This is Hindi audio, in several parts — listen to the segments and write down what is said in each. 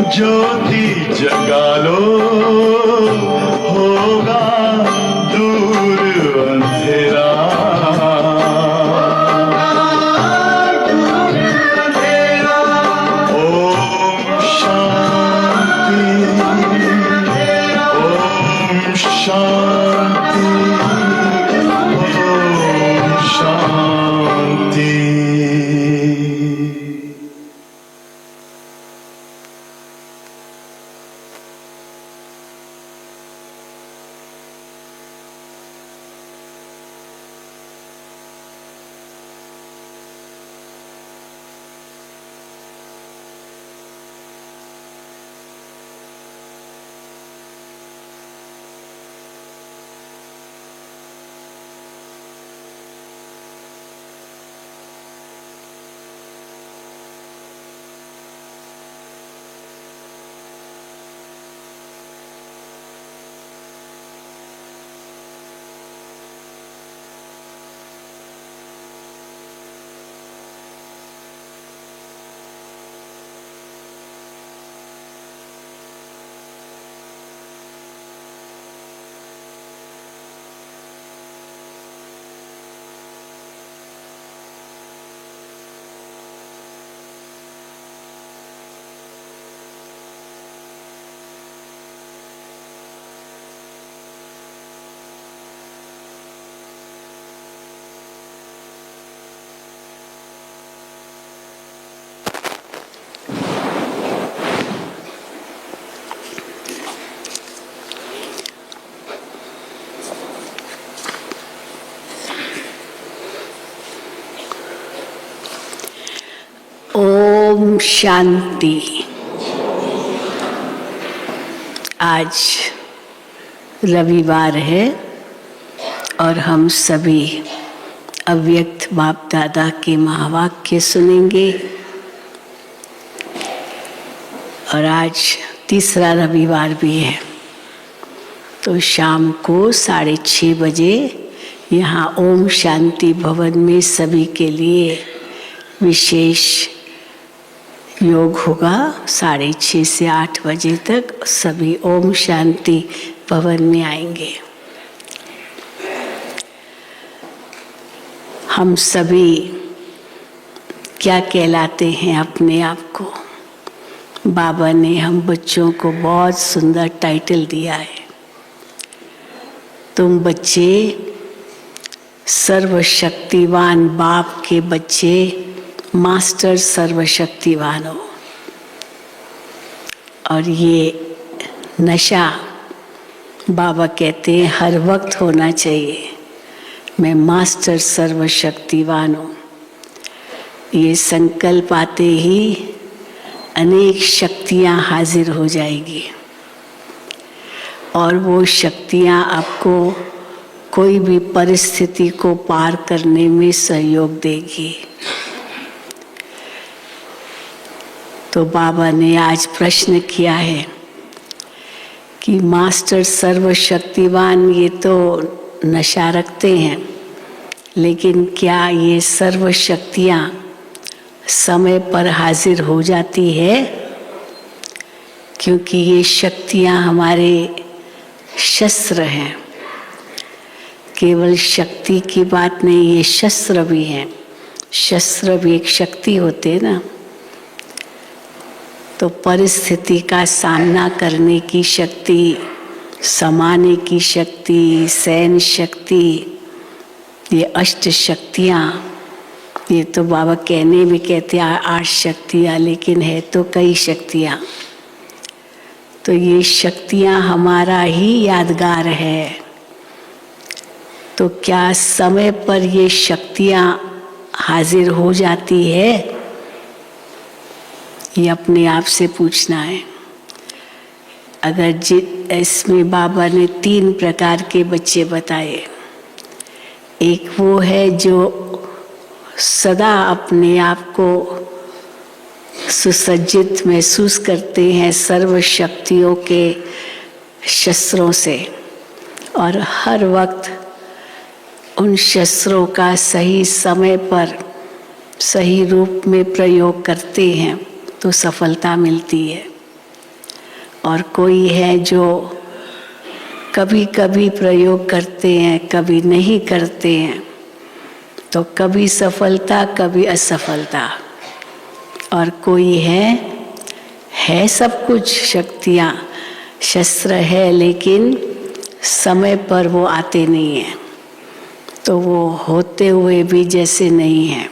ज्योति जगा लो, होगा दूर अंधेरा। ओम शांति, ओम शांति, ओम शांति। ओम शांति। आज रविवार है और हम सभी अव्यक्त बाप दादा के महावाक्य सुनेंगे। और आज तीसरा रविवार भी है, तो शाम को 6:30 बजे यहाँ ओम शांति भवन में सभी के लिए विशेष योग होगा। 6:30 से 8 बजे तक सभी ओम शांति भवन में आएंगे। हम सभी क्या कहलाते हैं अपने आप को? बाबा ने हम बच्चों को बहुत सुंदर टाइटल दिया है। तुम बच्चे सर्वशक्तिवान बाप के बच्चे, मास्टर सर्वशक्तिवान हो। और ये नशा बाबा कहते हैं हर वक्त होना चाहिए, मैं मास्टर सर्वशक्तिवान हूँ। ये संकल्प आते ही अनेक शक्तियाँ हाजिर हो जाएगी और वो शक्तियाँ आपको कोई भी परिस्थिति को पार करने में सहयोग देगी। तो बाबा ने आज प्रश्न किया है कि मास्टर सर्वशक्तिवान ये तो नशा रखते हैं, लेकिन क्या ये सर्व शक्तियाँ समय पर हाजिर हो जाती है? क्योंकि ये शक्तियाँ हमारे शस्त्र हैं। केवल शक्ति की बात नहीं, ये शस्त्र भी हैं। शस्त्र भी एक शक्ति होते हैं ना। तो परिस्थिति का सामना करने की शक्ति, समाने की शक्ति, सहन शक्ति, ये अष्ट शक्तियाँ, ये तो बाबा कहने भी कहते हैं 8 शक्तियाँ, लेकिन है तो कई शक्तियाँ। तो ये शक्तियाँ हमारा ही यादगार है। तो क्या समय पर ये शक्तियाँ हाजिर हो जाती है? ये अपने आप से पूछना है। अगर इसमें बाबा ने 3 प्रकार के बच्चे बताए। एक वो है जो सदा अपने आप को सुसज्जित महसूस करते हैं सर्व शक्तियों के शस्त्रों से, और हर वक्त उन शस्त्रों का सही समय पर सही रूप में प्रयोग करते हैं, तो तो सफलता मिलती है, और कोई है जो कभी कभी प्रयोग करते हैं, कभी नहीं करते हैं, तो कभी सफलता कभी असफलता। और कोई है सब कुछ शक्तियाँ, शस्त्र है, लेकिन समय पर वो आते नहीं हैं, तो वो होते हुए भी जैसे नहीं हैं।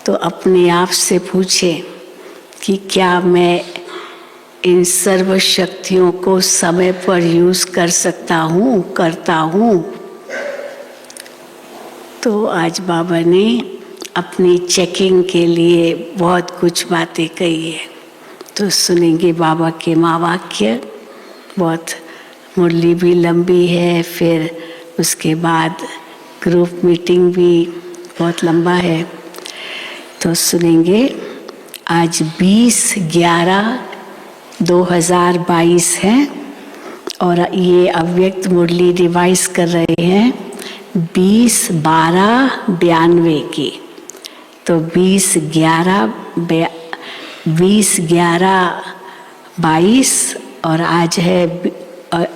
तो अपने आप से पूछे कि क्या मैं इन सर्व शक्तियों को समय पर यूज कर सकता हूँ, करता हूँ। तो आज बाबा ने अपनी चेकिंग के लिए बहुत कुछ बातें कही है, तो सुनेंगे बाबा के महावाक्य। बहुत मुरली भी लंबी है, फिर उसके बाद ग्रुप मीटिंग भी बहुत लंबा है, तो सुनेंगे। आज 20/11/2022 है और ये अव्यक्त मुरली रिवाइज कर रहे हैं 20/12/92 की। तो 20/11/22 और आज है,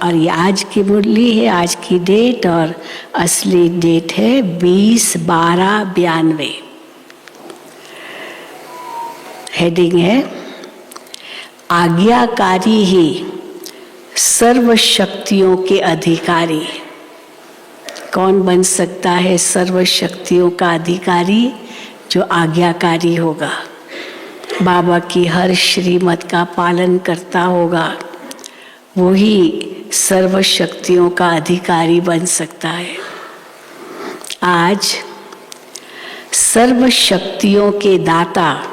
और ये आज की मुरली है, आज की डेट, और असली डेट है 20/12/92। हेडिंग है आज्ञाकारी ही सर्व शक्तियों के अधिकारी। कौन बन सकता है सर्व शक्तियों का अधिकारी? जो आज्ञाकारी होगा, बाबा की हर श्रीमत का पालन करता होगा, वही सर्व शक्तियों का अधिकारी बन सकता है। आज सर्व शक्तियों के दाता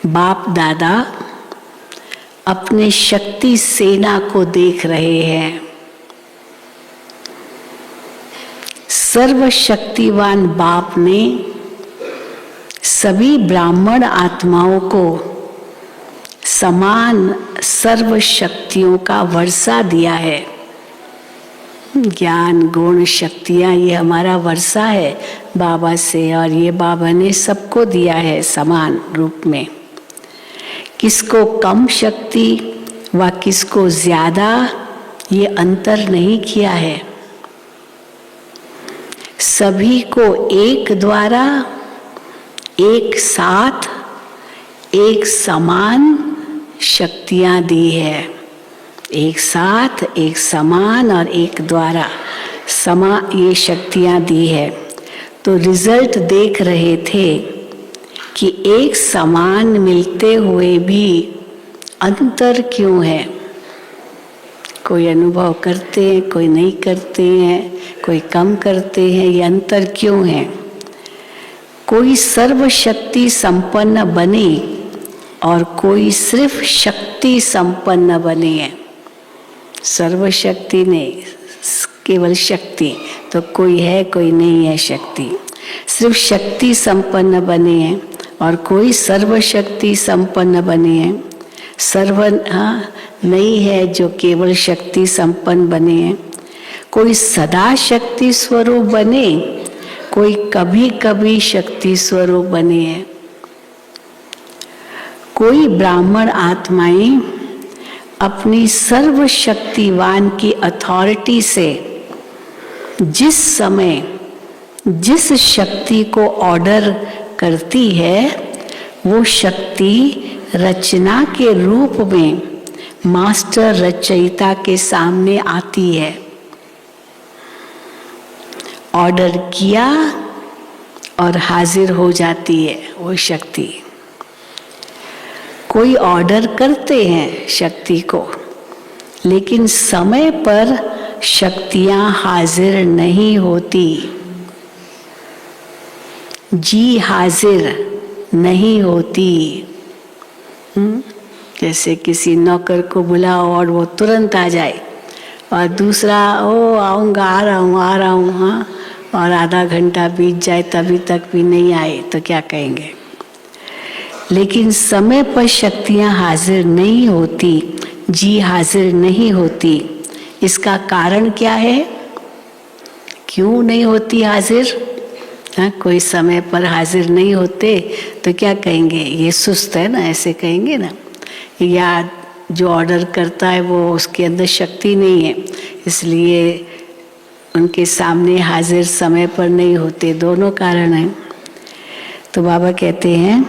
बाप दादा अपने शक्ति सेना को देख रहे हैं। सर्वशक्तिवान बाप ने सभी ब्राह्मण आत्माओं को समान सर्व शक्तियों का वर्षा दिया है। ज्ञान गुण शक्तियाँ ये हमारा वर्षा है बाबा से, और ये बाबा ने सबको दिया है समान रूप में। किसको कम शक्ति व किसको ज्यादा, ये अंतर नहीं किया है। सभी को एक द्वारा, एक साथ, एक समान शक्तियाँ दी है। एक साथ, एक समान और एक द्वारा ये शक्तियाँ दी है। तो रिजल्ट देख रहे थे कि एक समान मिलते हुए भी अंतर क्यों है। कोई अनुभव करते हैं, कोई नहीं करते हैं, कोई कम करते हैं, ये अंतर क्यों है। कोई सर्वशक्ति संपन्न बने और कोई सिर्फ शक्ति संपन्न बने है। सर्वशक्ति नहीं, केवल शक्ति, तो कोई है कोई नहीं है शक्ति। सिर्फ शक्ति संपन्न बने हैं और कोई सर्वशक्ति संपन्न बने हैं। नहीं है जो केवल शक्ति संपन्न बने हैं। कोई सदा शक्ति स्वरूप बने, कोई कभी कभी शक्ति स्वरूप बने हैं। कोई ब्राह्मण आत्माएं अपनी सर्वशक्तिवान की अथॉरिटी से जिस समय जिस शक्ति को ऑर्डर करती है, वो शक्ति रचना के रूप में मास्टर रचयिता के सामने आती है। ऑर्डर किया और हाजिर हो जाती है वो शक्ति। कोई ऑर्डर करते हैं शक्ति को, लेकिन समय पर शक्तियां हाजिर नहीं होती। जी हाजिर नहीं होती। जैसे किसी नौकर को बुलाओ और वो तुरंत आ जाए, और दूसरा आऊँगा, आ रहा हूँ, हाँ, और आधा घंटा बीत जाए तभी तक भी नहीं आए, तो क्या कहेंगे। लेकिन समय पर शक्तियाँ हाजिर नहीं होती, जी हाजिर नहीं होती। इसका कारण क्या है? क्यों नहीं होती हाजिर? हाँ, कोई समय पर हाजिर नहीं होते तो क्या कहेंगे, ये सुस्त है ना, ऐसे कहेंगे ना। या जो ऑर्डर करता है वो उसके अंदर शक्ति नहीं है, इसलिए उनके सामने हाजिर समय पर नहीं होते। दोनों कारण हैं। तो बाबा कहते हैं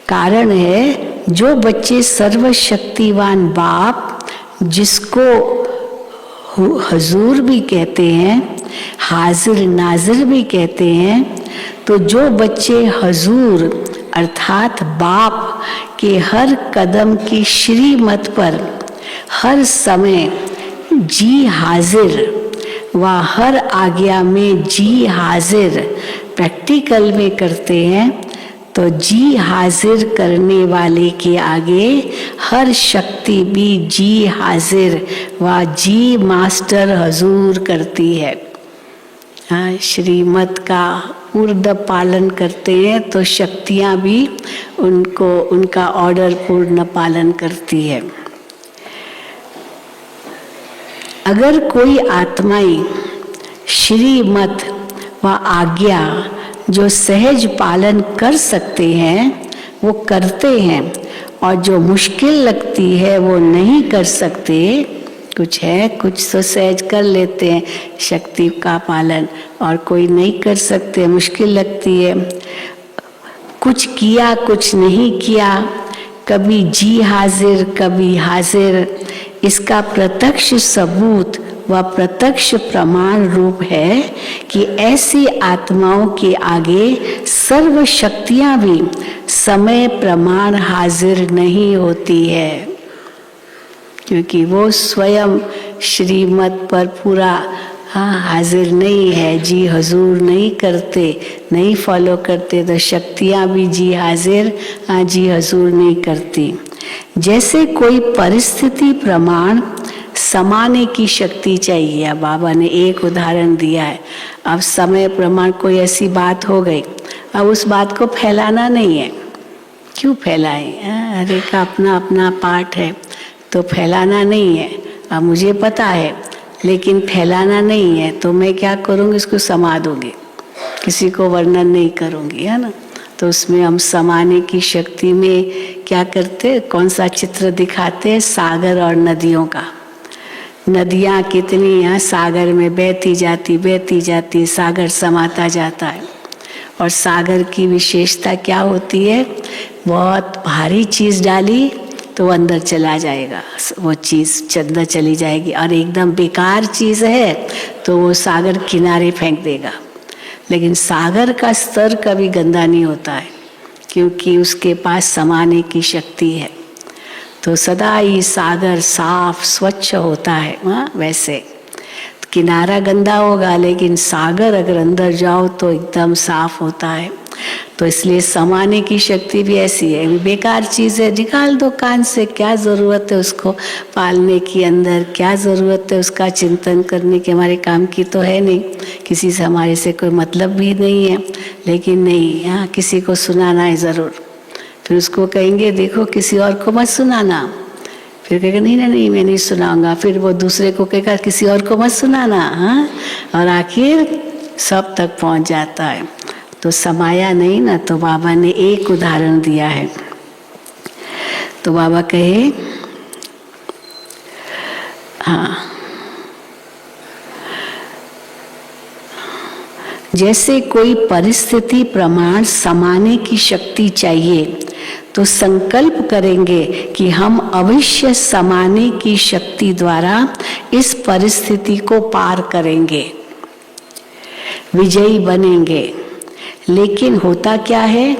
कारण है जो बच्चे सर्वशक्तिवान बाप जिसको हुजूर भी कहते हैं, हाजिर नाजिर भी कहते हैं, तो जो बच्चे हुजूर अर्थात बाप के हर कदम की श्रीमत पर हर समय जी हाजिर व हर आज्ञा में जी हाजिर प्रैक्टिकल में करते हैं, तो जी हाजिर करने वाले के आगे हर शक्ति भी जी हाजिर व जी मास्टर हुजूर करती है। हाँ, श्रीमत का पूर्ण पालन करते हैं तो शक्तियाँ भी उनको उनका ऑर्डर पूर्ण पालन करती है। अगर कोई आत्माएं श्रीमत व आज्ञा जो सहज पालन कर सकते हैं वो करते हैं, और जो मुश्किल लगती है वो नहीं कर सकते। कुछ है, कुछ तो सहज कर लेते हैं शक्ति का पालन, और कोई नहीं कर सकते, मुश्किल लगती है। कुछ किया कुछ नहीं किया, कभी जी हाजिर कभी हाजिर, इसका प्रत्यक्ष सबूत व प्रत्यक्ष प्रमाण रूप है कि ऐसी आत्माओं के आगे सर्व शक्तियां भी समय प्रमाण हाजिर नहीं होती है, क्योंकि वो स्वयं श्रीमत पर पूरा हाजिर नहीं है, जी हुजूर नहीं करते, नहीं फॉलो करते, तो शक्तियां भी जी हाजिर जी हुजूर नहीं करती। जैसे कोई परिस्थिति प्रमाण समाने की शक्ति चाहिए। बाबा ने एक उदाहरण दिया है। अब समय प्रमाण कोई ऐसी बात हो गई, अब उस बात को फैलाना नहीं है। क्यों फैलाएं? हर एक का अपना अपना पार्ट है, तो फैलाना नहीं है। अब मुझे पता है लेकिन फैलाना नहीं है, तो मैं क्या करूँगी, इसको समा दूंगी, किसी को वर्णन नहीं करूँगी, है ना। तो उसमें हम समाने की शक्ति में क्या करते, कौन सा चित्र दिखाते हैं, सागर और नदियों का। नदियाँ कितनी यहाँ सागर में बहती जाती, सागर समाता जाता है। और सागर की विशेषता क्या होती है, बहुत भारी चीज़ डाली तो वो अंदर चला जाएगा, वो चीज़ अंदर चली जाएगी, और एकदम बेकार चीज़ है तो वो सागर किनारे फेंक देगा। लेकिन सागर का स्तर कभी गंदा नहीं होता है, क्योंकि उसके पास समाने की शक्ति है। तो सदा ही सागर साफ स्वच्छ होता है। वैसे किनारा गंदा होगा, लेकिन सागर अगर अंदर जाओ तो एकदम साफ होता है। तो इसलिए समाने की शक्ति भी ऐसी है। बेकार चीज़ है, निकाल दो कान से, क्या ज़रूरत है उसको पालने की, अंदर क्या ज़रूरत है उसका चिंतन करने के, हमारे काम की तो है नहीं, किसी से हमारे से कोई मतलब भी नहीं है। लेकिन नहीं, यहाँ किसी को सुनाना है ज़रूर। फिर उसको कहेंगे देखो किसी और को मत सुनाना, फिर कहेगा नहीं नहीं मैं नहीं सुनाऊंगा, फिर वो दूसरे को कहेगा किसी और को मत सुनाना, हाँ, और आखिर सब तक पहुंच जाता है। तो समाया नहीं ना। तो बाबा ने एक उदाहरण दिया है। तो बाबा कहे हाँ, जैसे कोई परिस्थिति प्रमाण समाने की शक्ति चाहिए तो संकल्प करेंगे कि हम अवश्य समाने की शक्ति द्वारा इस परिस्थिति को पार करेंगे, विजयी बनेंगे। लेकिन होता क्या है,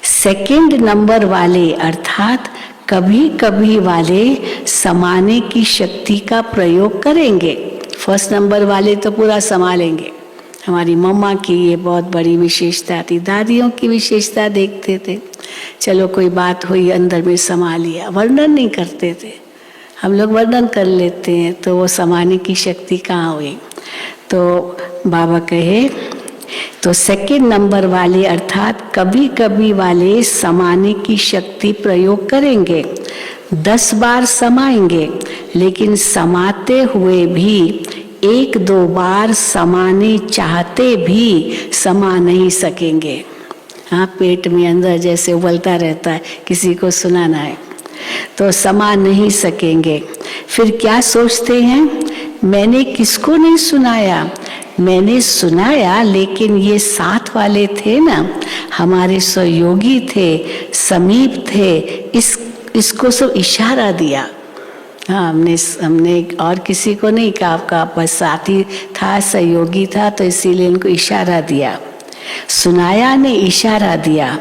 सेकंड नंबर वाले अर्थात कभी कभी वाले समाने की शक्ति का प्रयोग करेंगे, फर्स्ट नंबर वाले तो पूरा संभालेंगे। हमारी मम्मा की ये बहुत बड़ी विशेषता थी, दादियों की विशेषता देखते थे, चलो कोई बात हुई अंदर में समा लिया, वर्णन नहीं करते थे। हम लोग वर्णन कर लेते हैं, तो वो समाने की शक्ति कहाँ हुई। तो बाबा कहे तो सेकंड नंबर वाले अर्थात कभी कभी वाले समाने की शक्ति प्रयोग करेंगे, 10 बार समाएंगे, लेकिन समाते हुए भी एक दो बार समाने चाहते भी समा नहीं सकेंगे। हाँ, पेट में अंदर जैसे उबलता रहता है, किसी को सुनाना है तो समा नहीं सकेंगे। फिर क्या सोचते हैं, मैंने किसको नहीं सुनाया, मैंने सुनाया लेकिन ये साथ वाले थे ना, हमारे सहयोगी थे, समीप थे, इसको सब इशारा दिया। हाँ, हमने और किसी को नहीं कहा, आपका बस साथी था, सहयोगी था, तो इसीलिए इनको इशारा दिया। सुनाया ने इशारा दिया।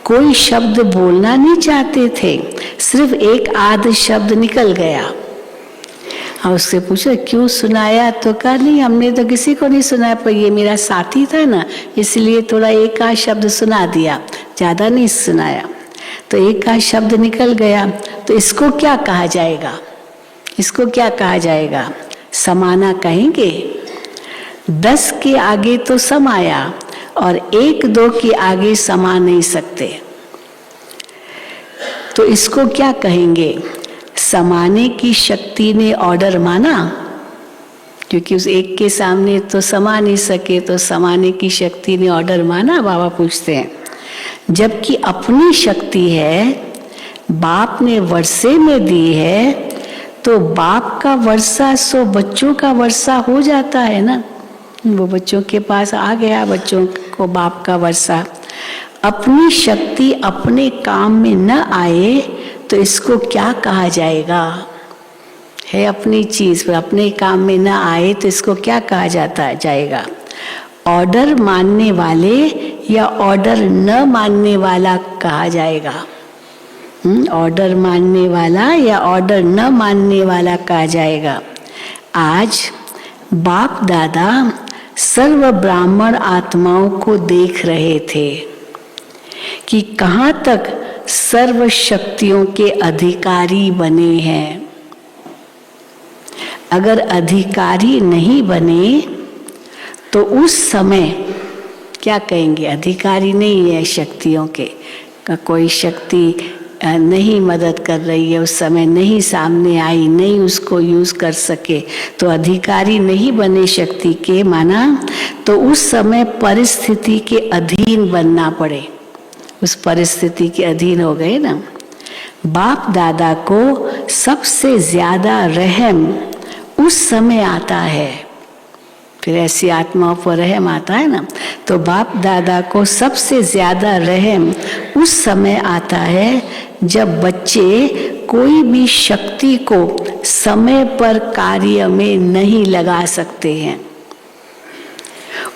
कोई शब्द बोलना नहीं चाहते थे, सिर्फ एक आध शब्द निकल गया। और उससे पूछा क्यों सुनाया, तो कहा नहीं हमने तो किसी को नहीं सुनाया, पर ये मेरा साथी था ना, इसलिए थोड़ा एक आध शब्द सुना दिया, ज्यादा नहीं सुनाया। तो एक आध शब्द निकल गया, तो इसको क्या कहा जाएगा, इसको क्या कहा जाएगा, समाना कहेंगे। 10 के आगे तो समाया और 1-2 के आगे समा नहीं सकते, तो इसको क्या कहेंगे। समाने की शक्ति ने ऑर्डर माना, क्योंकि उस एक के सामने तो समा नहीं सके, तो समाने की शक्ति ने ऑर्डर माना, बाबा पूछते हैं। जबकि अपनी शक्ति है, बाप ने वर्षे में दी है, तो बाप का वर्षा सो बच्चों का वर्षा हो जाता है ना, वो बच्चों के पास आ गया, बच्चों को बाप का वर्षा। अपनी शक्ति अपने काम में न आए तो इसको क्या कहा जाएगा, है अपनी चीज पर अपने काम में न आए तो इसको क्या कहा जाएगा। ऑर्डर मानने वाले या ऑर्डर न मानने वाला कहा जाएगा। ऑर्डर मानने वाला या ऑर्डर न मानने वाला कहा जाएगा। आज बाप दादा सर्व ब्राह्मण आत्माओं को देख रहे थे कि कहाँ तक सर्व शक्तियों के अधिकारी बने हैं। अगर अधिकारी नहीं बने तो उस समय क्या कहेंगे, अधिकारी नहीं है शक्तियों के, का कोई शक्ति नहीं मदद कर रही है, उस समय नहीं सामने आई, नहीं उसको यूज कर सके, तो अधिकारी नहीं बने शक्ति के, माना तो उस समय परिस्थिति के अधीन बनना पड़े, उस परिस्थिति के अधीन हो गए ना। बाप दादा को सबसे ज्यादा रहम उस समय आता है, फिर ऐसी आत्माओं पर रहम आता है ना, तो बाप दादा को सबसे ज्यादा रहम उस समय आता है जब बच्चे कोई भी शक्ति को समय पर कार्य में नहीं लगा सकते हैं।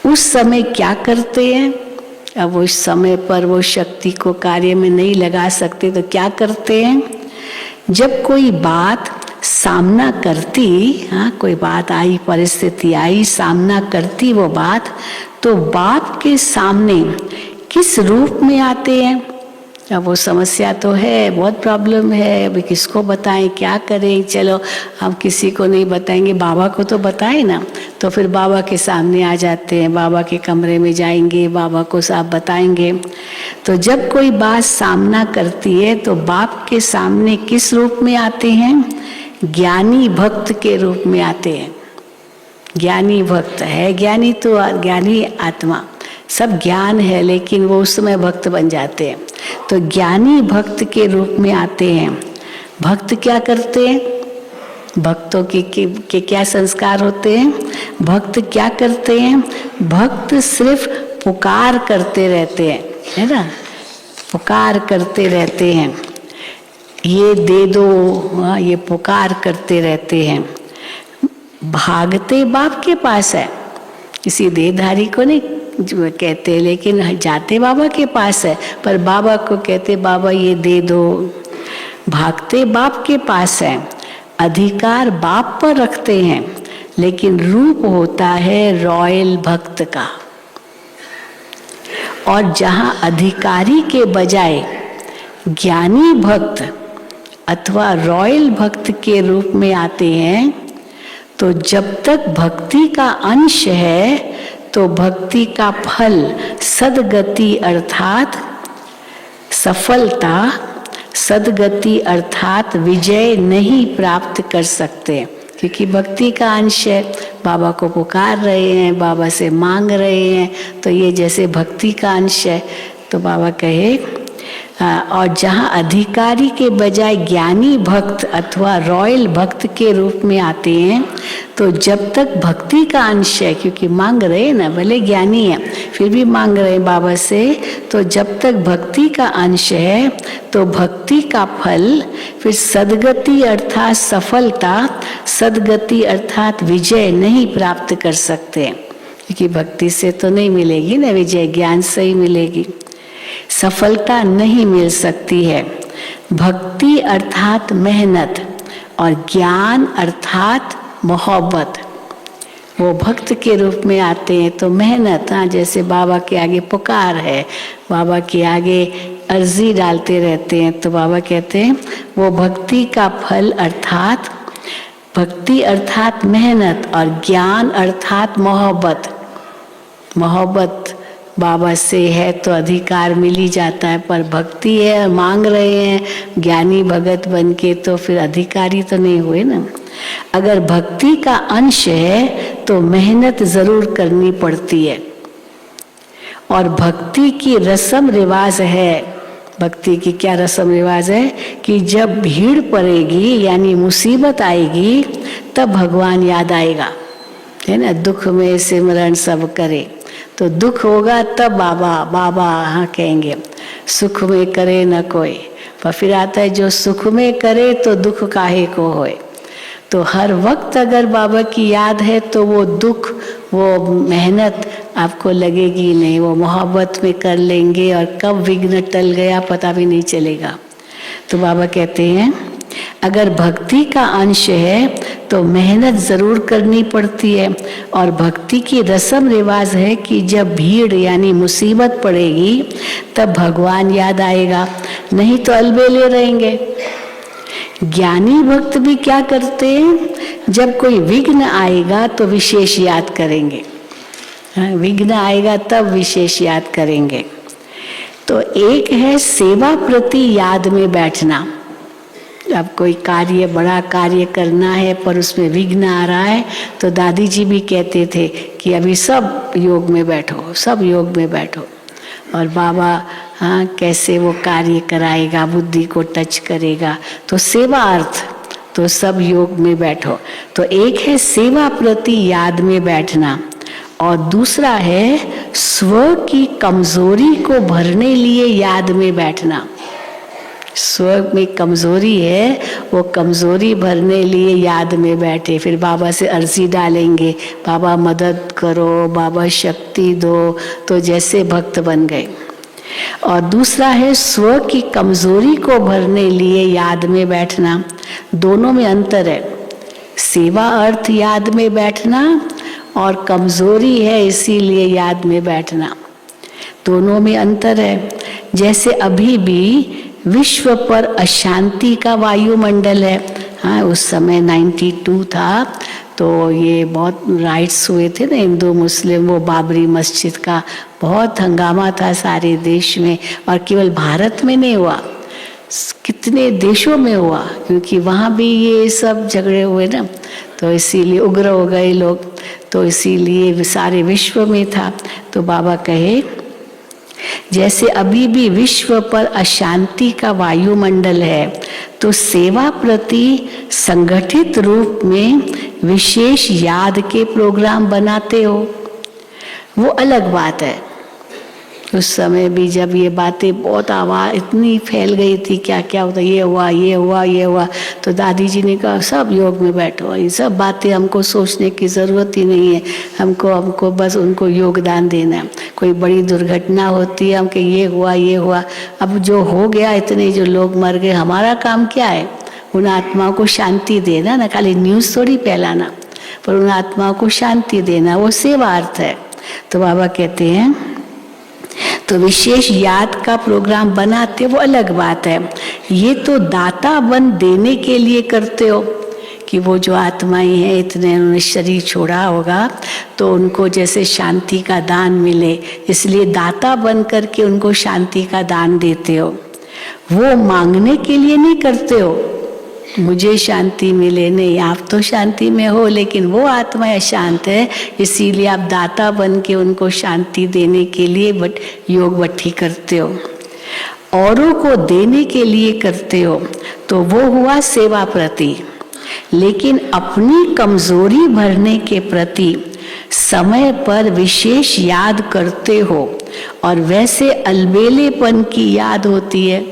उस समय क्या करते हैं, अब वो समय पर वो शक्ति को कार्य में नहीं लगा सकते तो क्या करते हैं, जब कोई बात सामना करती, हाँ कोई बात आई, परिस्थिति आई, सामना करती वो बात, तो बाप के सामने किस रूप में आते हैं। अब वो समस्या तो है, बहुत प्रॉब्लम है, अभी किसको बताएं, क्या करें, चलो हम किसी को नहीं बताएंगे, बाबा को तो बताएं ना, तो फिर बाबा के सामने आ जाते हैं, बाबा के कमरे में जाएंगे, बाबा को सब बताएंगे। तो जब कोई बात सामना करती है तो बाप के सामने किस रूप में आते हैं, ज्ञानी भक्त के रूप में आते हैं। ज्ञानी भक्त है, ज्ञानी तो ज्ञानी आत्मा, सब ज्ञान है, लेकिन वो उस समय भक्त बन जाते हैं, तो ज्ञानी भक्त के रूप में आते हैं। भक्त क्या करते हैं, भक्तों के क्या संस्कार होते हैं, भक्त क्या करते हैं, भक्त सिर्फ पुकार करते रहते हैं, है ना, पुकार करते रहते हैं, ये दे दो, ये पुकार करते रहते हैं। भागते बाप के पास है, किसी देहधारी को नहीं कहते, लेकिन जाते बाबा के पास है, पर बाबा को कहते बाबा ये दे दो। भागते बाप के पास है, अधिकार बाप पर रखते हैं, लेकिन रूप होता है रॉयल भक्त का। और जहां अधिकारी के बजाय ज्ञानी भक्त अथवा रॉयल भक्त के रूप में आते हैं, तो जब तक भक्ति का अंश है तो भक्ति का फल सद्गति अर्थात सफलता, सद्गति अर्थात विजय नहीं प्राप्त कर सकते। क्योंकि भक्ति का अंश है। बाबा को पुकार रहे हैं, बाबा से मांग रहे हैं, तो ये जैसे भक्ति का अंश है। तो बाबा कहे और जहाँ अधिकारी के बजाय ज्ञानी भक्त अथवा रॉयल भक्त के रूप में आते हैं, तो जब तक भक्ति का अंश है, क्योंकि मांग रहे हैं ना, भले ज्ञानी है फिर भी मांग रहे हैं बाबा से, तो जब तक भक्ति का अंश है तो भक्ति का फल फिर सद्गति अर्थात सफलता, सद्गति अर्थात विजय नहीं प्राप्त कर सकते, क्योंकि भक्ति से तो नहीं मिलेगी ना विजय, ज्ञान से ही मिलेगी। सफलता नहीं मिल सकती है। भक्ति अर्थात मेहनत और ज्ञान अर्थात मोहब्बत। वो भक्त के रूप में आते हैं तो मेहनत, हाँ, जैसे बाबा के आगे पुकार है, बाबा के आगे अर्जी डालते रहते हैं, तो बाबा कहते हैं वो भक्ति का फल अर्थात भक्ति अर्थात मेहनत और ज्ञान अर्थात मोहब्बत। मोहब्बत बाबा से है तो अधिकार मिल ही जाता है, पर भक्ति है, मांग रहे हैं ज्ञानी भगत बन के, तो फिर अधिकारी तो नहीं हुए ना। अगर भक्ति का अंश है तो मेहनत जरूर करनी पड़ती है। और भक्ति की रस्म रिवाज है, भक्ति की क्या रस्म रिवाज है कि जब भीड़ पड़ेगी यानी मुसीबत आएगी तब भगवान याद आएगा, है ना। दुख में सिमरन सब करे, तो दुख होगा तब बाबा बाबा हाँ कहेंगे, सुख में करे न कोई। पर फिर आता है जो सुख में करे तो दुख काहे को होए। तो हर वक्त अगर बाबा की याद है तो वो दुख, वो मेहनत आपको लगेगी नहीं, वो मोहब्बत में कर लेंगे और कब विघ्न टल गया पता भी नहीं चलेगा। तो बाबा कहते हैं अगर भक्ति का अंश है तो मेहनत जरूर करनी पड़ती है। और भक्ति की रस्म रिवाज है कि जब भीड़ यानी मुसीबत पड़ेगी तब भगवान याद आएगा, नहीं तो अलबेले रहेंगे। ज्ञानी भक्त भी क्या करते हैं, जब कोई विघ्न आएगा तो विशेष याद करेंगे, विघ्न आएगा तब विशेष याद करेंगे। तो एक है सेवा प्रति याद में बैठना। अब कोई कार्य, बड़ा कार्य करना है पर उसमें विघ्न आ रहा है, तो दादी जी भी कहते थे कि अभी सब योग में बैठो, सब योग में बैठो। और बाबा हाँ कैसे वो कार्य कराएगा, बुद्धि को टच करेगा, तो सेवा अर्थ, तो सब योग में बैठो। तो एक है सेवा प्रति याद में बैठना और दूसरा है स्व की कमजोरी को भरने लिए याद में बैठना। स्व में कमजोरी है, वो कमजोरी भरने लिए याद में बैठे, फिर बाबा से अर्जी डालेंगे, बाबा मदद करो, बाबा शक्ति दो, तो जैसे भक्त बन गए। और दूसरा है स्व की कमजोरी को भरने लिए याद में बैठना। दोनों में अंतर है, सेवा अर्थ याद में बैठना और कमजोरी है इसीलिए याद में बैठना, दोनों में अंतर है। जैसे अभी भी विश्व पर अशांति का वायुमंडल है, हाँ उस समय 92 था, तो ये बहुत राइट्स हुए थे ना हिंदू मुस्लिम, वो बाबरी मस्जिद का बहुत हंगामा था सारे देश में, और केवल भारत में नहीं हुआ, कितने देशों में हुआ, क्योंकि वहाँ भी ये सब झगड़े हुए ना, तो इसीलिए उग्र हो गए लोग, तो इसीलिए सारे विश्व में था। तो बाबा कहे जैसे अभी भी विश्व पर अशांति का वायुमंडल है, तो सेवा प्रति संगठित रूप में विशेष याद के प्रोग्राम बनाते हो, वो अलग बात है। उस समय भी जब ये बातें बहुत आवाज़ इतनी फैल गई थी, क्या क्या होता, ये हुआ ये हुआ ये हुआ, तो दादी जी ने कहा सब योग में बैठो, ये सब बातें हमको सोचने की ज़रूरत ही नहीं है, हमको बस उनको योगदान देना है। कोई बड़ी दुर्घटना होती है, हमको ये हुआ, अब जो हो गया, इतने जो लोग मर गए, हमारा काम क्या है, उन आत्माओं को शांति देना ना, खाली न्यूज़ थोड़ी फैलाना, पर उन आत्माओं को शांति देना, वो सेवार्थ है। तो बाबा कहते हैं तो विशेष याद का प्रोग्राम बनाते, वो अलग बात है। ये तो दाता बन देने के लिए करते हो कि वो जो आत्माएं हैं, इतने उन्होंने शरीर छोड़ा होगा तो उनको जैसे शांति का दान मिले, इसलिए दाता बन करके उनको शांति का दान देते हो। वो मांगने के लिए नहीं करते हो, मुझे शांति मिले। नहीं, आप तो शांति में हो, लेकिन वो आत्मा अशांत है, इसीलिए आप दाता बन के उनको शांति देने के लिए योग भट्टी करते हो, औरों को देने के लिए करते हो, तो वो हुआ सेवा प्रति। लेकिन अपनी कमजोरी भरने के प्रति समय पर विशेष याद करते हो, और वैसे अलबेलेपन की याद होती है,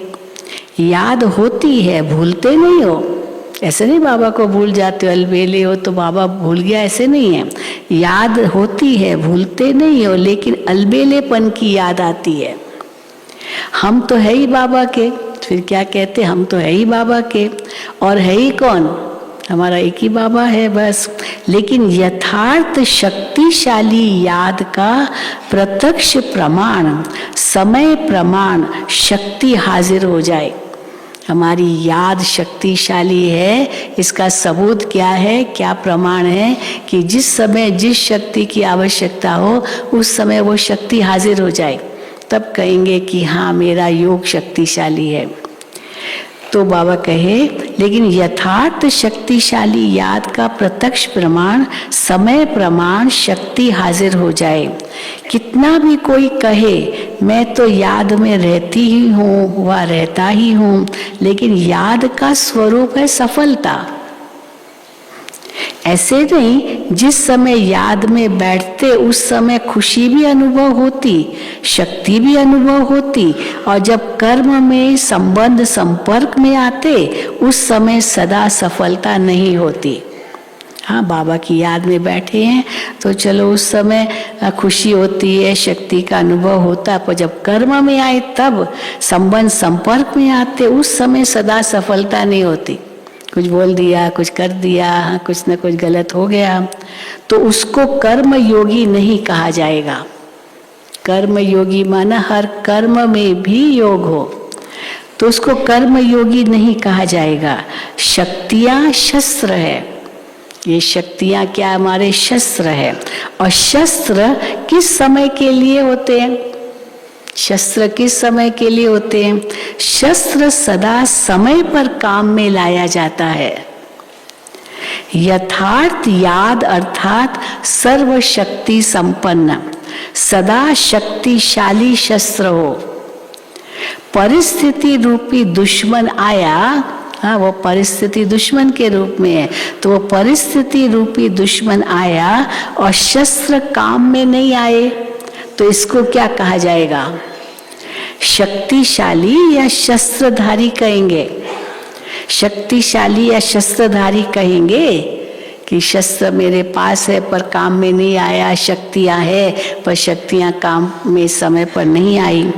याद होती है, भूलते नहीं हो। ऐसे नहीं बाबा को भूल जाते हो, अलबेले हो तो बाबा भूल गया, ऐसे नहीं है। याद होती है, भूलते नहीं हो, लेकिन अलबेलेपन की याद आती है। हम तो है ही बाबा के, फिर क्या कहते, हम तो है ही बाबा के, और है ही कौन, हमारा एक ही बाबा है बस। लेकिन यथार्थ शक्तिशाली याद का प्रत्यक्ष प्रमाण, समय प्रमाण, शक्ति हाजिर हो जाए। हमारी याद शक्तिशाली है, इसका सबूत क्या है, क्या प्रमाण है कि जिस समय जिस शक्ति की आवश्यकता हो उस समय वो शक्ति हाजिर हो जाए, तब कहेंगे कि हाँ मेरा योग शक्तिशाली है। तो बाबा कहे, लेकिन यथार्थ शक्तिशाली याद का प्रत्यक्ष प्रमाण, समय प्रमाण, शक्ति हाजिर हो जाए। कितना भी कोई कहे मैं तो याद में रहती ही हूँ व रहता ही हूँ, लेकिन याद का स्वरूप है सफलता। ऐसे नहीं, जिस समय याद में बैठते उस समय खुशी भी अनुभव होती, शक्ति भी अनुभव होती, और जब कर्म में संबंध संपर्क में आते उस समय सदा सफलता नहीं होती। हाँ, बाबा की याद में बैठे हैं तो चलो उस समय खुशी होती है, शक्ति का अनुभव होता है, पर जब कर्म में आए तब संबंध संपर्क में आते उस समय सदा सफलता नहीं होती। कुछ बोल दिया, कुछ कर दिया, कुछ न कुछ गलत हो गया, तो उसको कर्म योगी नहीं कहा जाएगा। कर्म योगी माना हर कर्म में भी योग हो, तो उसको कर्म योगी नहीं कहा जाएगा। शक्तियां शस्त्र है, ये शक्तियां क्या, हमारे शस्त्र है। और शस्त्र किस समय के लिए होते हैं, शस्त्र किस समय के लिए होते हैं, शस्त्र सदा समय पर काम में लाया जाता है। यथार्थ याद अर्थात सर्वशक्ति संपन्न, सदा शक्तिशाली शस्त्र हो। परिस्थिति रूपी दुश्मन आया, हाँ वो परिस्थिति दुश्मन के रूप में है, तो वो परिस्थिति रूपी दुश्मन आया और शस्त्र काम में नहीं आए, तो इसको क्या कहा जाएगा, शक्तिशाली या शस्त्रधारी कहेंगे। शक्तिशाली या शस्त्रधारी कहेंगे कि शस्त्र मेरे पास है पर काम में नहीं आया, शक्तियां है पर शक्तियां काम में समय पर नहीं आई।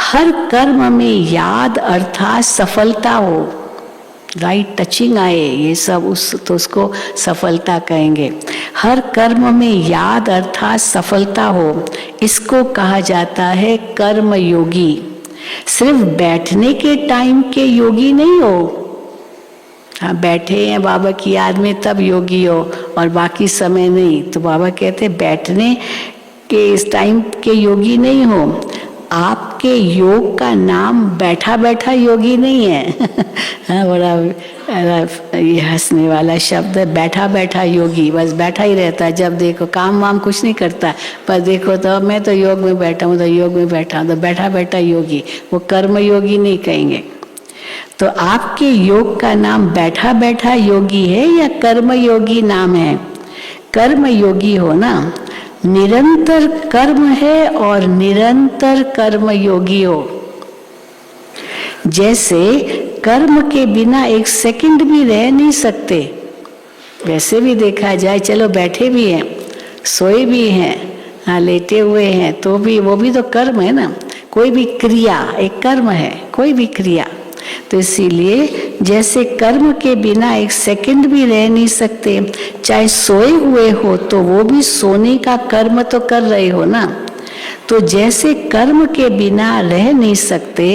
हर कर्म में याद अर्थात सफलता हो, राइट टचिंग आए, ये सब तो उसको सफलता कहेंगे। हर कर्म में याद अर्थात सफलता हो, इसको कहा जाता है कर्म योगी। सिर्फ बैठने के टाइम के योगी नहीं हो, हाँ बैठे हैं बाबा की याद में तब योगी हो और बाकी समय नहीं, तो बाबा कहते बैठने के इस टाइम के योगी नहीं हो। आपके योग का नाम बैठा बैठा योगी नहीं है हाँ, बड़ा ये हंसने वाला शब्द है, बैठा बैठा योगी, बस बैठा ही रहता है, जब देखो काम वाम कुछ नहीं करता, पर देखो तो मैं तो योग में बैठा हूँ, तो योग में बैठा हूँ, तो बैठा बैठा योगी, वो कर्म योगी नहीं कहेंगे। तो आपके योग का नाम बैठा बैठा योगी है या कर्म योगी नाम है? कर्म योगी हो ना, निरंतर कर्म है और निरंतर कर्म योगी हो। जैसे कर्म के बिना एक सेकंड भी रह नहीं सकते, वैसे भी देखा जाए, चलो बैठे भी हैं, सोए भी हैं, हाँ लेटे हुए हैं, तो भी वो भी तो कर्म है ना, कोई भी क्रिया एक कर्म है, कोई भी क्रिया। तो इसीलिए जैसे कर्म के बिना एक सेकंड भी रह नहीं सकते, चाहे सोए हुए हो तो वो भी सोने का कर्म तो कर रहे हो ना, तो जैसे कर्म के बिना रह नहीं सकते,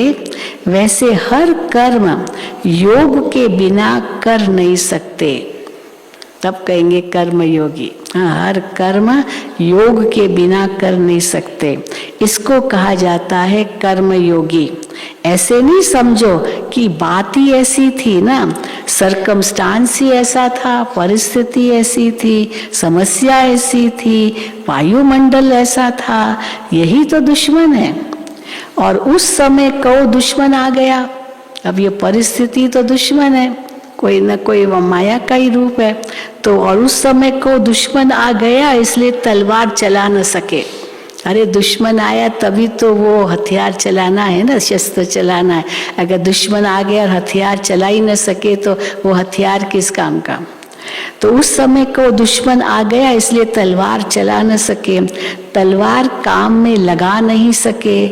वैसे हर कर्म योग के बिना कर नहीं सकते, तब कहेंगे कर्म योगी। हाँ, हर कर्म योग के बिना कर नहीं सकते, इसको कहा जाता है कर्म योगी। ऐसे नहीं समझो कि बात ही ऐसी थी ना, सरकमस्टांस ही ऐसा था, परिस्थिति ऐसी थी, समस्या ऐसी थी, वायुमंडल ऐसा था, यही तो दुश्मन है। और उस समय को दुश्मन आ गया। अब ये परिस्थिति तो दुश्मन है, कोई न कोई वो माया का ही रूप है। तो और उस समय को दुश्मन आ गया, इसलिए तलवार चला न सके। अरे दुश्मन आया तभी तो वो हथियार चलाना है ना, शस्त्र चलाना है। अगर दुश्मन आ गया और हथियार चला ही न सके तो वो हथियार किस काम का। तो उस समय को दुश्मन आ गया, इसलिए तलवार चला न सके, तलवार काम में लगा नहीं सके।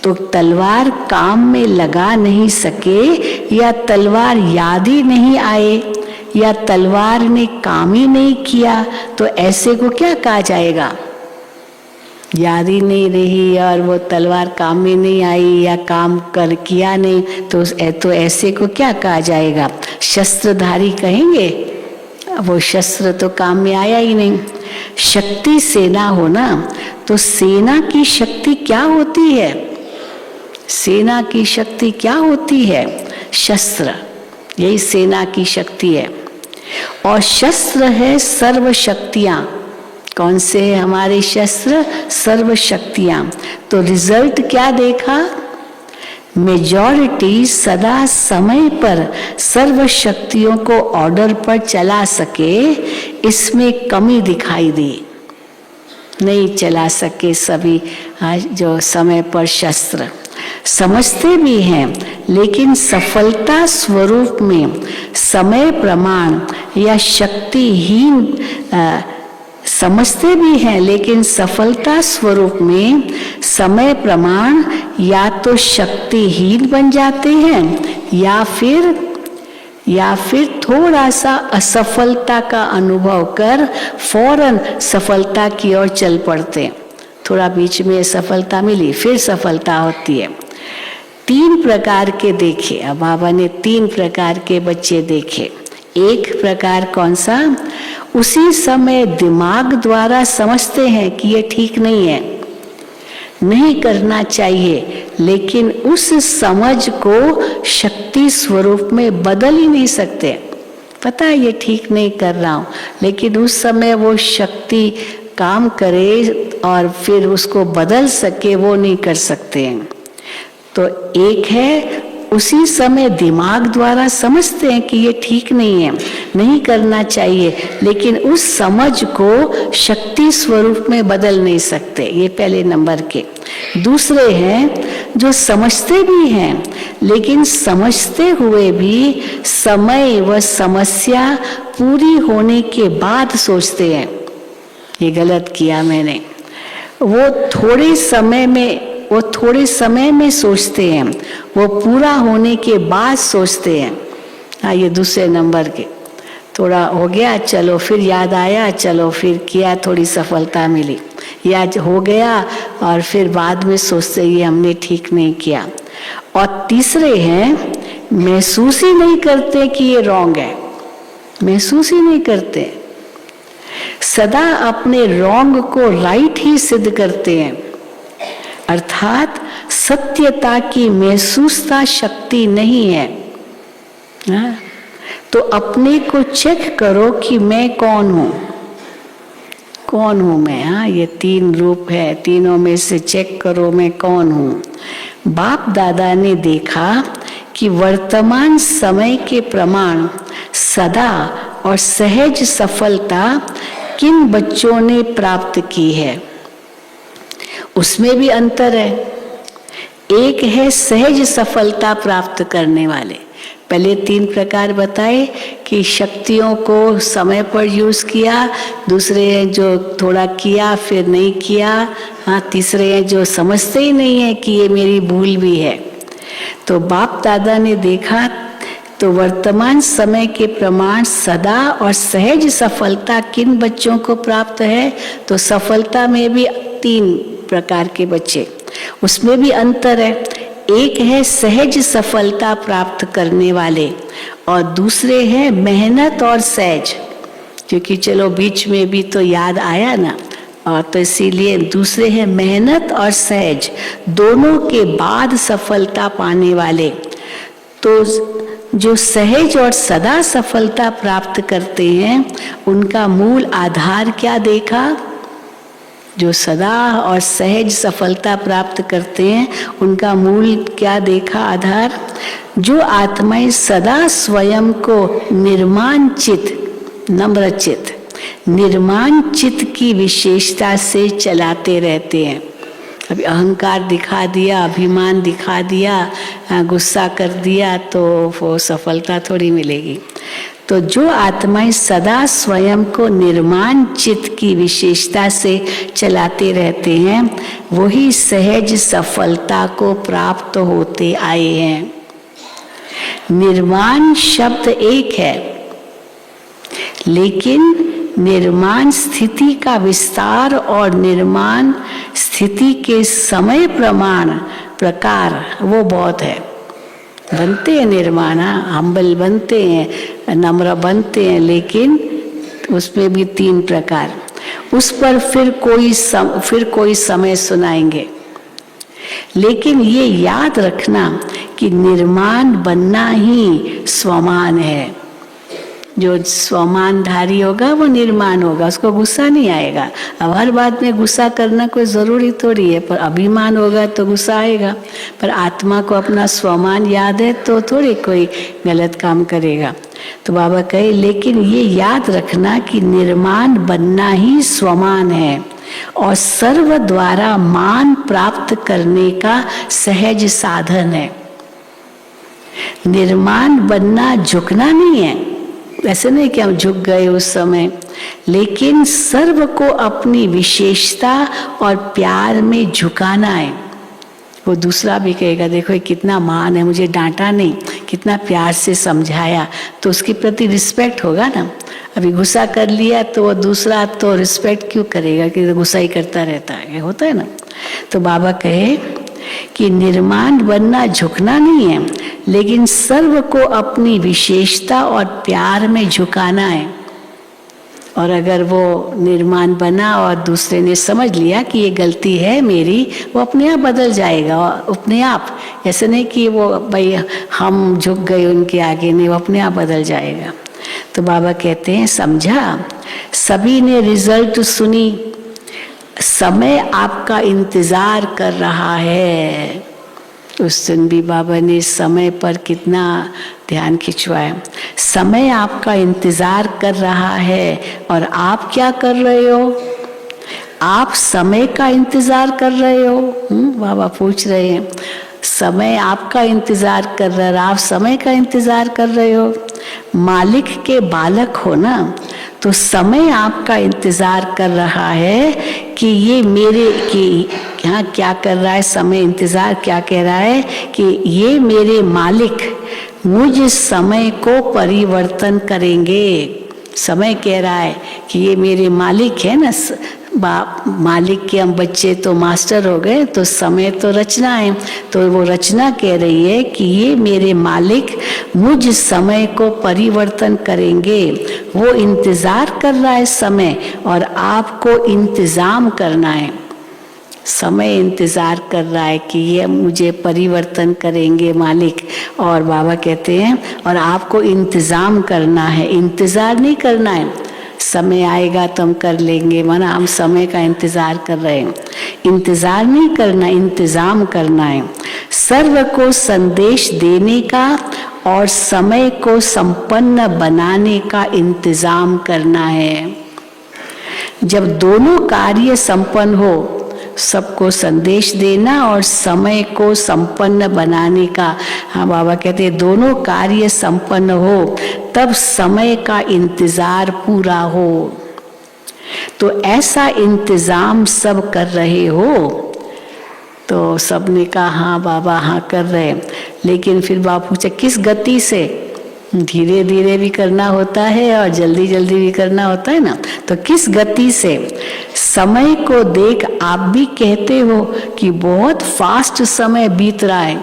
तो तलवार काम में लगा नहीं सके, या तलवार याद ही नहीं आए, या तलवार ने काम ही नहीं किया, तो ऐसे को क्या कहा जाएगा? याद ही नहीं रही और वो तलवार काम में नहीं आई या काम कर किया नहीं, तो ऐसे को क्या कहा जाएगा? शस्त्रधारी कहेंगे। वो शस्त्र तो काम में आया ही नहीं। शक्ति सेना हो ना, तो सेना की शक्ति क्या होती है? सेना की शक्ति क्या होती है? शस्त्र, यही सेना की शक्ति है। और शस्त्र है सर्व शक्तियां। कौन से है हमारे शस्त्र? सर्व शक्तियां। तो रिजल्ट क्या देखा? मेजॉरिटी सदा समय पर सर्व शक्तियों को ऑर्डर पर चला सके, इसमें कमी दिखाई दी। नहीं चला सके सभी जो समय पर शस्त्र। समझते भी हैं, लेकिन सफलता स्वरूप में समय प्रमाण या शक्तिहीन, समझते भी हैं लेकिन सफलता स्वरूप में समय प्रमाण या तो शक्तिहीन बन जाते हैं, या फिर थोड़ा सा असफलता का अनुभव कर फौरन सफलता की ओर चल पड़ते। थोड़ा बीच में सफलता मिली, फिर सफलता होती है। 3 प्रकार के देखे, अब बाबा ने 3 प्रकार के बच्चे देखे। एक प्रकार कौन सा? उसी समय दिमाग द्वारा समझते हैं कि ये ठीक नहीं है, नहीं करना चाहिए, लेकिन उस समझ को शक्ति स्वरूप में बदल ही नहीं सकते। पता है ये ठीक नहीं कर रहा हूं, लेकिन उस समय वो शक्ति काम करे और फिर उसको बदल सके, वो नहीं कर सकते हैं। तो एक है उसी समय दिमाग द्वारा समझते हैं कि ये ठीक नहीं है, नहीं करना चाहिए, लेकिन उस समझ को शक्ति स्वरूप में बदल नहीं सकते। ये पहले नंबर के। दूसरे हैं जो समझते भी हैं, लेकिन समझते हुए भी समय व समस्या पूरी होने के बाद सोचते हैं ये गलत किया मैंने। वो थोड़े समय में सोचते हैं, वो पूरा होने के बाद सोचते हैं। हाँ, ये दूसरे नंबर के। थोड़ा हो गया, चलो फिर याद आया, चलो फिर किया, थोड़ी सफलता मिली, याद हो गया और फिर बाद में सोचते ये हमने ठीक नहीं किया। और तीसरे हैं महसूस ही नहीं करते कि ये रॉन्ग है, महसूस ही नहीं करते, सदा अपने रॉन्ग को राइट ही सिद्ध करते हैं। अर्थात सत्यता की महसूसता शक्ति नहीं है। तो अपने को चेक करो कि मैं कौन हूं, कौन हूं मैं। हाँ, ये 3 रूप है, तीनों में से चेक करो मैं कौन हूं। बाप दादा ने देखा कि वर्तमान समय के प्रमाण सदा और सहज सफलता किन बच्चों ने प्राप्त की है, उसमें भी अंतर है। एक है सहज सफलता प्राप्त करने वाले। पहले 3 प्रकार बताए कि शक्तियों को समय पर यूज किया, दूसरे हैं जो थोड़ा किया फिर नहीं किया, हाँ तीसरे हैं जो समझते ही नहीं है कि ये मेरी भूल भी है। तो बाप दादा ने देखा तो वर्तमान समय के प्रमाण सदा और सहज सफलता किन बच्चों को प्राप्त है, तो सफलता में भी 3 प्रकार के बच्चे, उसमें भी अंतर है। एक है सहज सफलता प्राप्त करने वाले और दूसरे हैं मेहनत और सहज, क्योंकि चलो बीच में भी तो याद आया ना, और तो इसीलिए दूसरे हैं मेहनत और सहज, दोनों के बाद सफलता पाने वाले। तो जो सहज और सदा सफलता प्राप्त करते हैं उनका मूल आधार क्या देखा? जो सदा और सहज सफलता प्राप्त करते हैं उनका मूल क्या देखा? आधार। जो आत्माएं सदा स्वयं को निर्माण चित्त, नम्र चित्त, निर्माण चित्त की विशेषता से चलाते रहते हैं। अभी अहंकार दिखा दिया, अभिमान दिखा दिया, गुस्सा कर दिया तो वो सफलता थोड़ी मिलेगी। तो जो आत्माएं सदा स्वयं को निर्माण चित्त की विशेषता से चलाते रहते हैं वही सहज सफलता को प्राप्त होते आए हैं। निर्माण शब्द एक है, लेकिन निर्माण स्थिति का विस्तार और निर्माण स्थिति के समय प्रकार वो बहुत है। बनते हैं निर्माण, हम्बल बनते हैं, नम्र बनते हैं, लेकिन उसमें भी 3 प्रकार। उस पर फिर कोई समय सुनाएंगे। लेकिन ये याद रखना कि निर्माण बनना ही स्वमान है। जो स्वमानधारी होगा वो निर्माण होगा, उसको गुस्सा नहीं आएगा। अब हर बात में गुस्सा करना कोई ज़रूरी थोड़ी है, पर अभिमान होगा तो गुस्सा आएगा। पर आत्मा को अपना स्वमान याद है तो थोड़ी कोई गलत काम करेगा। तो बाबा कहे लेकिन ये याद रखना कि निर्माण बनना ही स्वमान है और सर्व द्वारा मान प्राप्त करने का सहज साधन है। निर्माण बनना झुकना नहीं है, ऐसे नहीं कि हम झुक गए उस समय, लेकिन सर्व को अपनी विशेषता और प्यार में झुकाना है। वो दूसरा भी कहेगा देखो ये कितना मान है, मुझे डांटा नहीं, कितना प्यार से समझाया, तो उसके प्रति रिस्पेक्ट होगा ना। अभी गुस्सा कर लिया तो वो दूसरा तो रिस्पेक्ट क्यों करेगा कि गुस्सा ही करता रहता है, होता है ना। तो बाबा कहे कि निर्माण बनना झुकना नहीं है, लेकिन सर्व को अपनी विशेषता और प्यार में झुकाना है। और अगर वो निर्माण बना और दूसरे ने समझ लिया कि ये गलती है मेरी, वो अपने आप बदल जाएगा, अपने आप। ऐसे नहीं कि वो भाई हम झुक गए उनके आगे, नहीं, वो अपने आप बदल जाएगा। तो बाबा कहते हैं समझा, सभी ने रिजल्ट सुनी, समय आपका इंतजार कर रहा है। उस दिन भी बाबा ने समय पर कितना ध्यान खिंचवाया। समय आपका इंतजार कर रहा है और आप क्या कर रहे हो? आप समय का इंतजार कर रहे हो? बाबा पूछ रहे हैं, समय आपका इंतजार कर रहा है, आप समय का इंतजार कर रहे हो। मालिक के बालक हो ना, तो समय आपका इंतजार कर रहा है कि ये मेरे कि यहाँ क्या कर रहा है? समय इंतजार क्या कह रहा है कि ये मेरे मालिक मुझ समय को परिवर्तन करेंगे। समय कह रहा है कि ये मेरे मालिक है ना, मालिक के हम बच्चे तो मास्टर हो गए, तो समय तो रचना है, तो वो रचना कह रही है कि ये मेरे मालिक मुझ समय को परिवर्तन करेंगे। वो इंतजार कर रहा है समय, और आपको इंतजाम करना है। समय इंतजार कर रहा है कि ये मुझे परिवर्तन करेंगे मालिक, और बाबा कहते हैं और आपको इंतजाम करना है, इंतजार नहीं करना है। समय आएगा तो हम कर लेंगे, माना हम समय का इंतजार कर रहे हैं। इंतजार नहीं करना, इंतजाम करना है। सर्व को संदेश देने का और समय को संपन्न बनाने का इंतजाम करना है। जब दोनों कार्य संपन्न हो, सबको संदेश देना और समय को संपन्न बनाने का, हाँ बाबा कहते हैं दोनों कार्य संपन्न हो तब समय का इंतजार पूरा हो। तो ऐसा इंतजाम सब कर रहे हो? तो सबने कहा हाँ बाबा हाँ कर रहे। लेकिन फिर बाबा पूछा किस गति से? धीरे धीरे भी करना होता है और जल्दी जल्दी भी करना होता है ना, तो किस गति से? समय को देख आप भी कहते हो कि बहुत फास्ट समय बीत रहा है।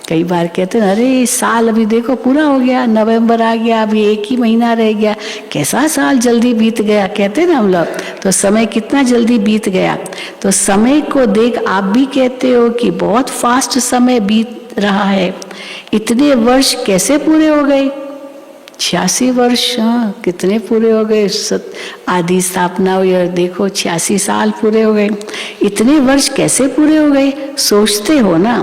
कई बार कहते हैं अरे साल अभी देखो पूरा हो गया, नवंबर आ गया, अभी 1 ही महीना रह गया, कैसा साल जल्दी बीत गया, कहते हैं ना हम लोग। तो समय कितना जल्दी बीत गया। तो समय को देख आप भी कहते हो कि बहुत फास्ट समय रहा है। इतने वर्ष कैसे पूरे हो गए? 86 वर्ष, हाँ, कितने पूरे हो गए? आदि स्थापना हुई और देखो 86 साल पूरे हो गए। इतने वर्ष कैसे पूरे हो गए? सोचते हो ना,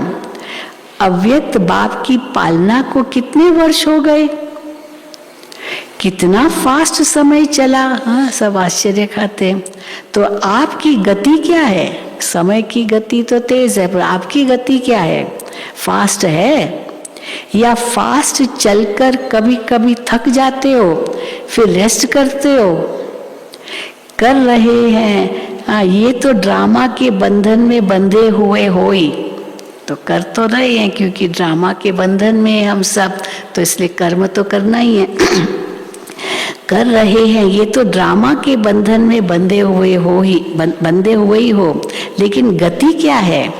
अव्यक्त बाप की पालना को कितने वर्ष हो गए? कितना फास्ट समय चला, हाँ, सब आश्चर्य खाते हैं। तो आपकी गति क्या है? समय की गति तो तेज है, पर आपकी गति क्या है? फास्ट है या फास्ट चलकर कभी कभी थक जाते हो फिर रेस्ट करते हो? कर रहे हैं, हाँ, ये तो ड्रामा के बंधन में बंधे हुए हो ही, तो कर तो रहे हैं क्योंकि ड्रामा के बंधन में हम सब, तो इसलिए कर्म तो करना ही है। कर रहे हैं, ये तो ड्रामा के बंधन में बंधे हुए ही हो, लेकिन गति क्या है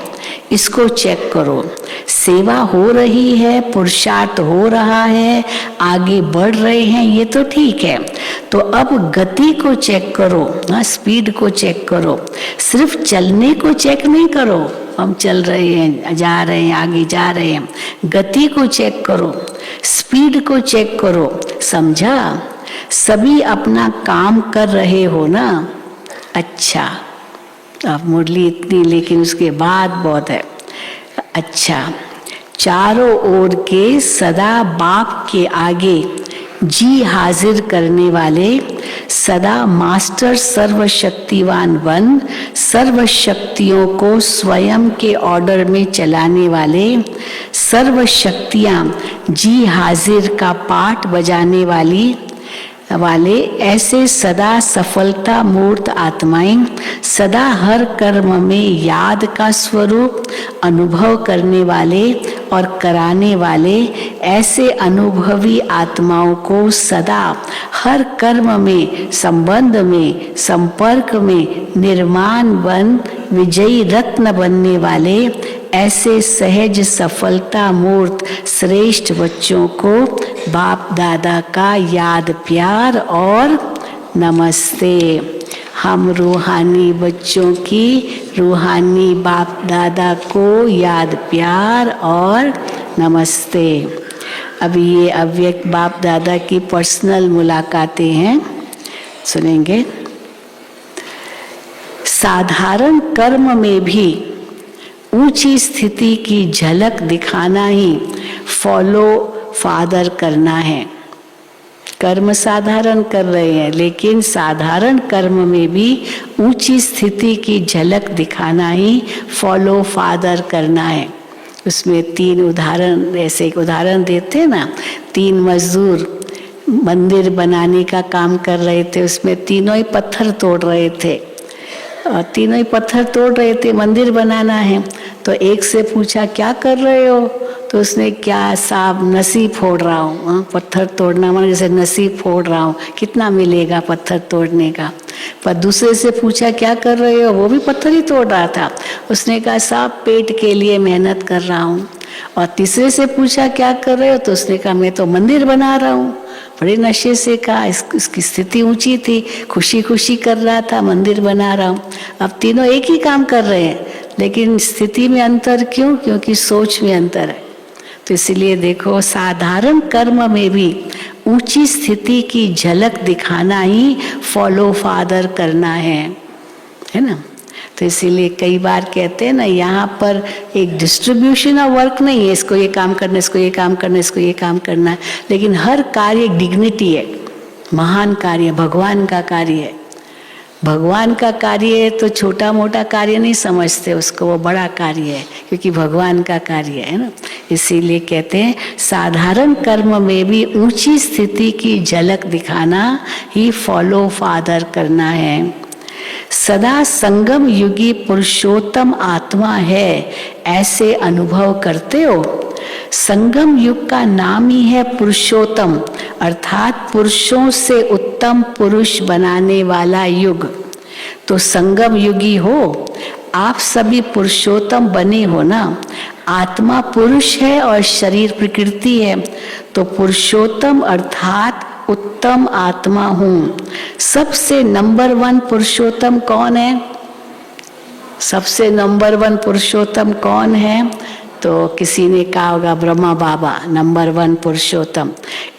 इसको चेक करो। सेवा हो रही है, पुरुषार्थ हो रहा है, आगे बढ़ रहे हैं, ये तो ठीक है। तो अब गति को चेक करो, हाँ, स्पीड को चेक करो। सिर्फ चलने को चेक नहीं करो, हम चल रहे हैं, जा रहे हैं, आगे जा रहे हैं। गति को चेक करो, स्पीड को चेक करो। समझा? सभी अपना काम कर रहे हो ना? अच्छा, अब मुरली इतनी, लेकिन उसके बाद बहुत है। अच्छा, चारों ओर के सदा बाप के आगे जी हाजिर करने वाले, सदा मास्टर सर्वशक्तिवान वन, सर्व शक्तियों को स्वयं के ऑर्डर में चलाने वाले, सर्व शक्तियाँ जी हाजिर का पाठ बजाने वाले ऐसे सदा सफलता मूर्त आत्माएं, सदा हर कर्म में याद का स्वरूप अनुभव करने वाले और कराने वाले, ऐसे अनुभवी आत्माओं को सदा हर कर्म में, संबंध में, संपर्क में निर्माण बन विजयी रत्न बनने वाले, ऐसे सहज सफलता मूर्त श्रेष्ठ बच्चों को बाप दादा का याद प्यार और नमस्ते। हम रूहानी बच्चों की रूहानी बाप दादा को याद प्यार और नमस्ते। अभी ये अव्यक्त बाप दादा की पर्सनल मुलाकातें हैं, सुनेंगे। साधारण कर्म में भी ऊंची स्थिति की झलक दिखाना ही फॉलो फादर करना है। कर्म साधारण कर रहे हैं, लेकिन साधारण कर्म में भी ऊंची स्थिति की झलक दिखाना ही फॉलो फादर करना है। उसमें 3 उदाहरण, ऐसे एक उदाहरण देते हैं ना, 3 मजदूर मंदिर बनाने का काम कर रहे थे, उसमें तीनों ही पत्थर तोड़ रहे थे और तीनों ही पत्थर तोड़ रहे थे, मंदिर बनाना है। तो एक से पूछा क्या कर रहे हो? तो उसने, क्या साहब, नसी फोड़ रहा हूँ। पत्थर तोड़ना माने जैसे नसी फोड़ रहा हूँ, कितना मिलेगा पत्थर तोड़ने का। पर दूसरे से पूछा क्या कर रहे हो? वो भी पत्थर ही तोड़ रहा था। उसने कहा साहब पेट के लिए मेहनत कर रहा हूँ। और तीसरे से पूछा क्या कर रहे हो? तो उसने कहा मैं तो मंदिर बना रहा हूँ। बड़े नशे से कहा, इसकी स्थिति ऊंची थी, खुशी खुशी कर रहा था, मंदिर बना रहा हूँ। अब तीनों एक ही काम कर रहे हैं, लेकिन स्थिति में अंतर क्यों? क्योंकि सोच में अंतर है। तो इसलिए देखो, साधारण कर्म में भी ऊंची स्थिति की झलक दिखाना ही फॉलो फादर करना है ना। तो इसीलिए कई बार कहते हैं ना, यहाँ पर एक डिस्ट्रीब्यूशन ऑफ वर्क नहीं है, इसको ये काम करना, इसको ये काम करना, इसको ये काम करना है, लेकिन हर कार्य एक डिग्निटी है, महान कार्य, भगवान का कार्य है। भगवान का कार्य है तो छोटा मोटा कार्य नहीं समझते उसको, वो बड़ा कार्य है, क्योंकि भगवान का कार्य है ना। इसीलिए कहते हैं साधारण कर्म में भी ऊंची स्थिति की झलक दिखाना ही फॉलो फादर करना है। सदा संगम युगी पुरुषोत्तम आत्मा है, ऐसे अनुभव करते हो। संगम युग का नाम ही है पुरुषोत्तम, अर्थात पुरुषों से उत्तम पुरुष बनाने वाला युग। तो संगम युगी हो, आप सभी पुरुषोत्तम बने हो ना। आत्मा पुरुष है और शरीर प्रकृति है, तो पुरुषोत्तम अर्थात उत्तम आत्मा हूँ। सबसे नंबर 1 पुरुषोत्तम कौन है? सबसे नंबर 1 पुरुषोत्तम कौन है? तो किसी ने कहा होगा ब्रह्मा बाबा नंबर 1 पुरुषोत्तम,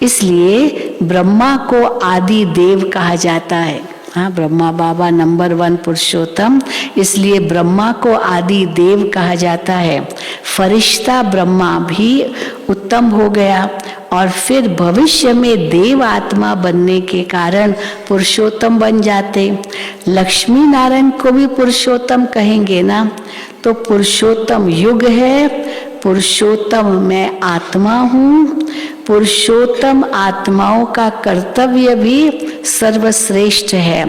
इसलिए ब्रह्मा को आदि देव कहा जाता है। हाँ, ब्रह्मा बाबा नंबर 1 पुरुषोत्तम, इसलिए ब्रह्मा को आदि देव कहा जाता है। फरिश्ता ब्रह्मा भी उत्तम हो गया और फिर भविष्य में देव आत्मा बनने के कारण पुरुषोत्तम बन जाते। लक्ष्मी नारायण को भी पुरुषोत्तम कहेंगे ना, तो पुरुषोत्तम युग है, पुरुषोत्तम मैं आत्मा हूँ। पुरुषोत्तम आत्माओं का कर्तव्य भी सर्वश्रेष्ठ है।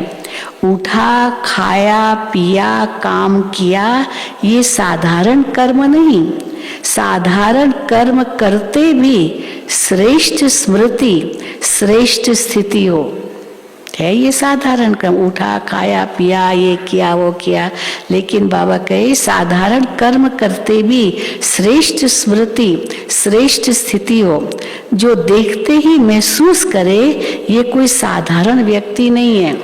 उठा, खाया, पिया, काम किया, ये साधारण कर्म नहीं। साधारण कर्म करते भी श्रेष्ठ स्मृति, श्रेष्ठ स्थिति हो, है ये साधारण कर्म। उठा, खाया, पिया, ये किया, वो किया, लेकिन बाबा कहे साधारण कर्म करते भी श्रेष्ठ स्मृति, श्रेष्ठ स्थिति हो। जो देखते ही महसूस करे ये कोई साधारण व्यक्ति नहीं है।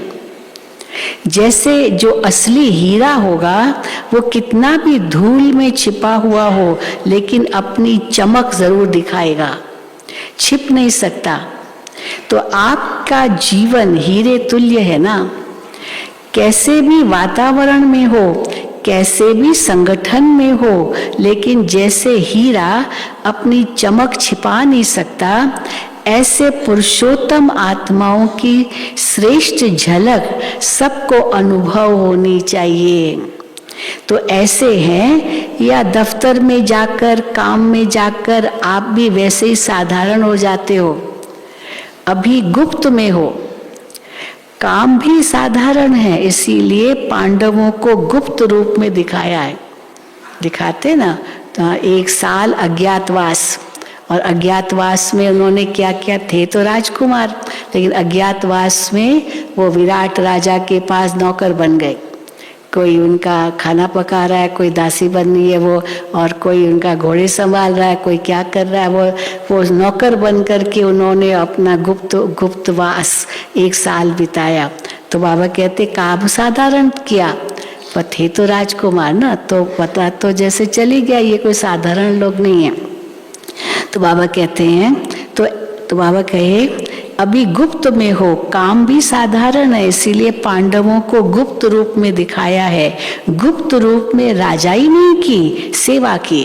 जैसे जो असली हीरा होगा वो कितना भी धूल में छिपा हुआ हो, लेकिन अपनी चमक जरूर दिखाएगा, छिप नहीं सकता। तो आपका जीवन हीरे तुल्य है ना। कैसे भी वातावरण में हो, कैसे भी संगठन में हो, लेकिन जैसे हीरा अपनी चमक छिपा नहीं सकता, ऐसे पुरुषोत्तम आत्माओं की श्रेष्ठ झलक सबको अनुभव होनी चाहिए। तो ऐसे हैं, या दफ्तर में जाकर, काम में जाकर आप भी वैसे ही साधारण हो जाते हो, अभी गुप्त में हो। काम भी साधारण है, इसीलिए पांडवों को गुप्त रूप में दिखाया है। दिखाते ना, तो 1 साल अज्ञातवास, और अज्ञातवास में उन्होंने क्या किया, थे तो राजकुमार, लेकिन अज्ञातवास में वो विराट राजा के पास नौकर बन गए। कोई उनका खाना पका रहा है, कोई दासी बन रही है वो, और कोई उनका घोड़े संभाल रहा है, कोई क्या कर रहा है, वो नौकर बन करके उन्होंने अपना गुप्तवास 1 साल बिताया। तो बाबा कहते काम साधारण किया, पर थे तो राजकुमार ना, तो पता तो जैसे चली गया, ये कोई साधारण लोग नहीं है। तो बाबा कहते हैं, तो बाबा कहे अभी गुप्त में हो, काम भी साधारण है, इसीलिए पांडवों को गुप्त रूप में दिखाया है। गुप्त रूप में राजाई नहीं की, सेवा की।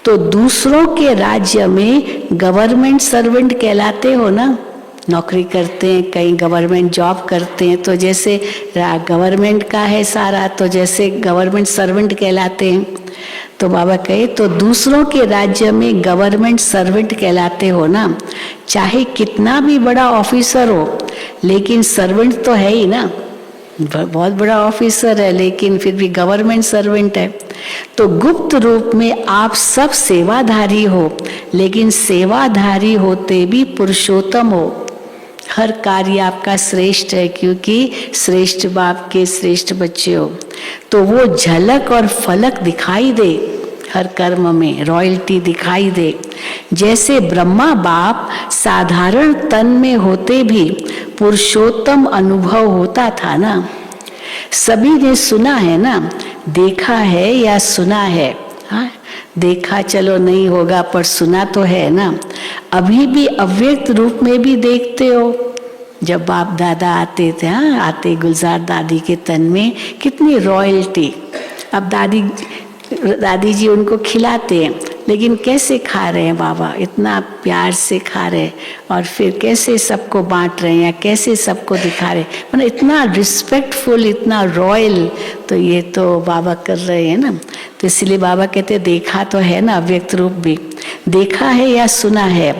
तो दूसरों के राज्य में गवर्नमेंट सर्वेंट कहलाते हो ना, नौकरी करते हैं, कहीं गवर्नमेंट जॉब करते हैं, तो जैसे गवर्नमेंट का है सारा, तो जैसे गवर्नमेंट सर्वेंट कहलाते हैं। तो बाबा कहे तो दूसरों के राज्य में गवर्नमेंट सर्वेंट कहलाते हो ना, चाहे कितना भी बड़ा ऑफिसर हो, लेकिन सर्वेंट तो है ही ना। बहुत बड़ा ऑफिसर है, लेकिन फिर भी गवर्नमेंट सर्वेंट है। तो गुप्त रूप में आप सब सेवाधारी हो, लेकिन सेवाधारी होते भी पुरुषोत्तम हो। हर कार्य आपका श्रेष्ठ है, क्योंकि श्रेष्ठ बाप के श्रेष्ठ बच्चे हो। तो वो झलक और फलक दिखाई दे, हर कर्म में रॉयल्टी दिखाई दे। जैसे ब्रह्मा बाप साधारण तन में होते भी पुरुषोत्तम अनुभव होता था ना। सभी ने सुना है ना, देखा है या सुना है। हाँ, देखा चलो नहीं होगा, पर सुना तो है ना। अभी भी अव्यक्त रूप में भी देखते हो। जब बाप दादा आते थे, हाँ, आते गुलजार दादी के तन में कितनी रॉयल्टी। अब दादी जी उनको खिलाते हैं, लेकिन कैसे खा रहे हैं बाबा, इतना प्यार से खा रहे हैं, और फिर कैसे सबको बांट रहे हैं, या कैसे सबको दिखा रहे हैं, मतलब इतना रिस्पेक्टफुल, इतना रॉयल। तो ये तो बाबा कर रहे हैं ना। तो इसलिए बाबा कहते हैं देखा तो है ना, अव्यक्त रूप भी देखा है या सुना है।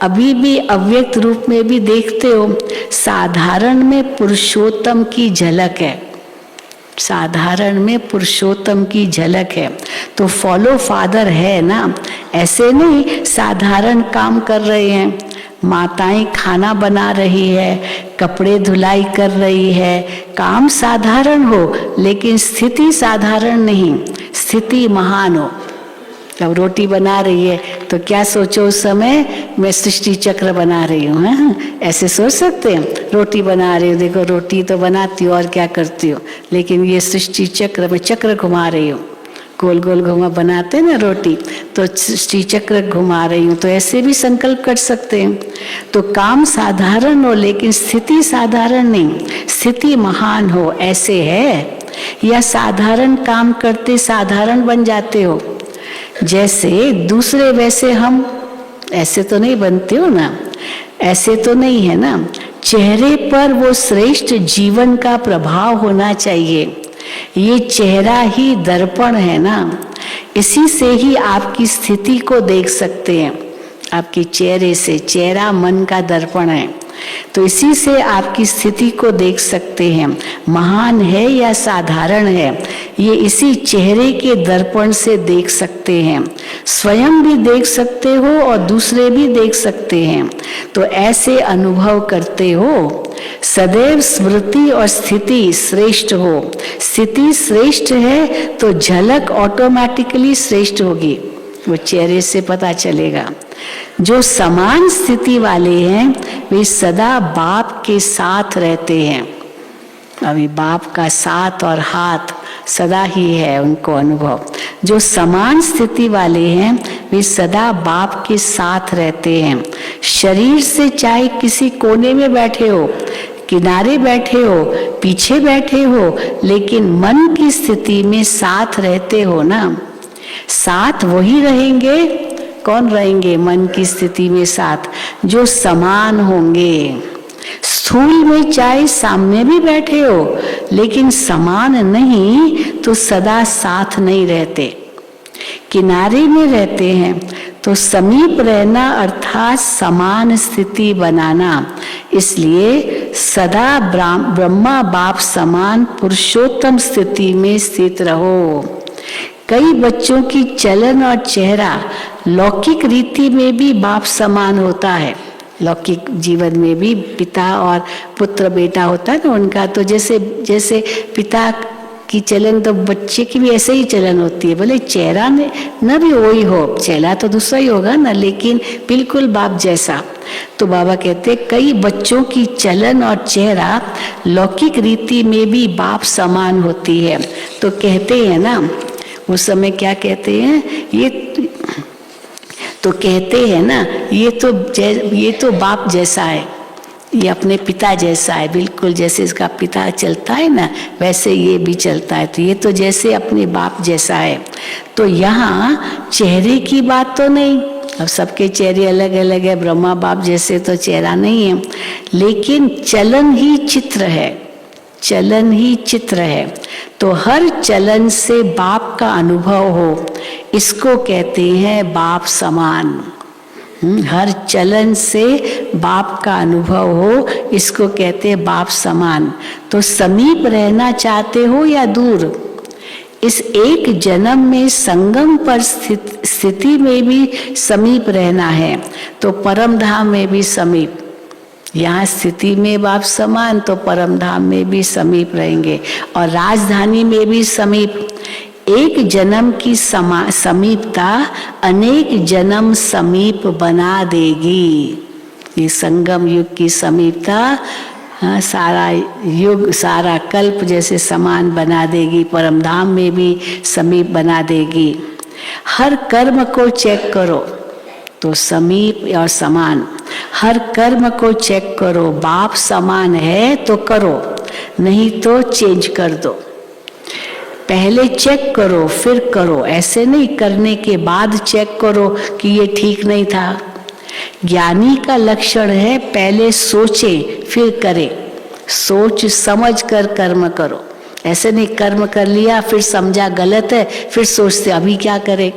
अभी भी अव्यक्त रूप में भी देखते हो। साधारण में पुरुषोत्तम की झलक है, साधारण में पुरुषोत्तम की झलक है। तो फॉलो फादर है ना। ऐसे नहीं साधारण काम कर रहे हैं, माताएं खाना बना रही है, कपड़े धुलाई कर रही है, काम साधारण हो, लेकिन स्थिति साधारण नहीं, स्थिति महान हो। अब रोटी बना रही है तो क्या सोचो उस समय, मैं सृष्टि चक्र बना रही हूँ, ऐसे सोच सकते हैं। रोटी बना रही हूँ, देखो रोटी तो बनाती हूँ और क्या करती हूँ, लेकिन ये सृष्टि चक्र में चक्र घुमा रही हूँ, गोल गोल घुमा बनाते हैं ना रोटी, तो श्री चक्र घुमा रही हूँ, तो ऐसे भी संकल्प कर सकते हैं। तो काम साधारण हो लेकिन स्थिति साधारण नहीं, स्थिति महान हो, ऐसे है। या साधारण काम करते साधारण बन जाते हो, जैसे दूसरे वैसे हम ऐसे तो नहीं बनते हो ना, ऐसे तो नहीं है ना। चेहरे पर वो श्रेष्ठ जीवन का प्रभाव होना चाहिए। ये चेहरा ही दर्पण है ना, इसी से ही आपकी स्थिति को देख सकते हैं। आपके चेहरे से, चेहरा मन का दर्पण है, तो इसी से आपकी स्थिति को देख सकते हैं। महान है या साधारण है, ये इसी चेहरे के दर्पण से देख सकते हैं। स्वयं भी देख सकते हो और दूसरे भी देख सकते हैं, तो ऐसे अनुभव करते हो। सदैव स्मृति और स्थिति श्रेष्ठ हो। स्थिति श्रेष्ठ है तो झलक ऑटोमेटिकली श्रेष्ठ होगी, वो चेहरे से पता चलेगा। जो समान स्थिति वाले हैं वे सदा बाप के साथ रहते हैं। अभी बाप का साथ और हाथ सदा ही है उनको अनुभव। जो समान स्थिति वाले हैं वे सदा बाप के साथ रहते हैं। शरीर से चाहे किसी कोने में बैठे हो, किनारे बैठे हो, पीछे बैठे हो, लेकिन मन की स्थिति में साथ रहते हो ना। साथ वही रहेंगे, कौन रहेंगे मन की स्थिति में साथ? जो समान होंगे। स्थूल में चाहे सामने भी बैठे हो, लेकिन समान नहीं तो सदा साथ नहीं रहते। किनारे में रहते हैं तो समीप रहना अर्थात समान स्थिति बनाना। इसलिए सदा ब्रह्मा बाप समान पुरुषोत्तम स्थिति में स्थित रहो। कई बच्चों की चलन और चेहरा लौकिक रीति में भी बाप समान होता है। लौकिक जीवन में भी पिता और पुत्र बेटा होता है ना उनका, तो जैसे जैसे पिता की चलन तो बच्चे की भी ऐसे ही चलन होती है। बोले चेहरा में न भी वही हो, चेहरा तो दूसरा ही होगा ना, लेकिन बिल्कुल बाप जैसा। तो बाबा कहते कई बच्चों की चलन और चेहरा लौकिक रीति में भी बाप समान होती है। तो कहते हैं ना उस समय, क्या कहते हैं, ये तो कहते हैं ना, ये तो बाप जैसा है, ये अपने पिता जैसा है। बिल्कुल जैसे इसका पिता चलता है ना, वैसे ये भी चलता है। तो ये तो जैसे अपने बाप जैसा है। तो यहाँ चेहरे की बात तो नहीं, अब सबके चेहरे अलग अलग है, ब्रह्मा बाप जैसे तो चेहरा नहीं है, लेकिन चलन ही चित्र है, चलन ही चित्र है। तो हर चलन से बाप का अनुभव हो, इसको कहते हैं बाप समान। हर चलन से बाप का अनुभव हो, इसको कहते हैं बाप समान। तो समीप रहना चाहते हो या दूर, इस एक जन्म में संगम पर स्थिति में भी समीप रहना है, तो परम धाम में भी समीप। यहाँ स्थिति में बाप समान, तो परम धाम में भी समीप रहेंगे, और राजधानी में भी समीप। एक जन्म की समीपता अनेक जन्म समीप बना देगी। ये संगम युग की समीपता सारा युग, सारा कल्प जैसे समान बना देगी, परम धाम में भी समीप बना देगी। हर कर्म को चेक करो तो समीप और समान। हर कर्म को चेक करो, बाप समान है तो करो, नहीं तो चेंज कर दो। पहले चेक करो फिर करो, ऐसे नहीं करने के बाद चेक करो कि ये ठीक नहीं था। ज्ञानी का लक्षण है पहले सोचे फिर करे, सोच समझ कर कर्म करो। ऐसे नहीं कर्म कर लिया फिर समझा गलत है, फिर सोचते अभी क्या करें,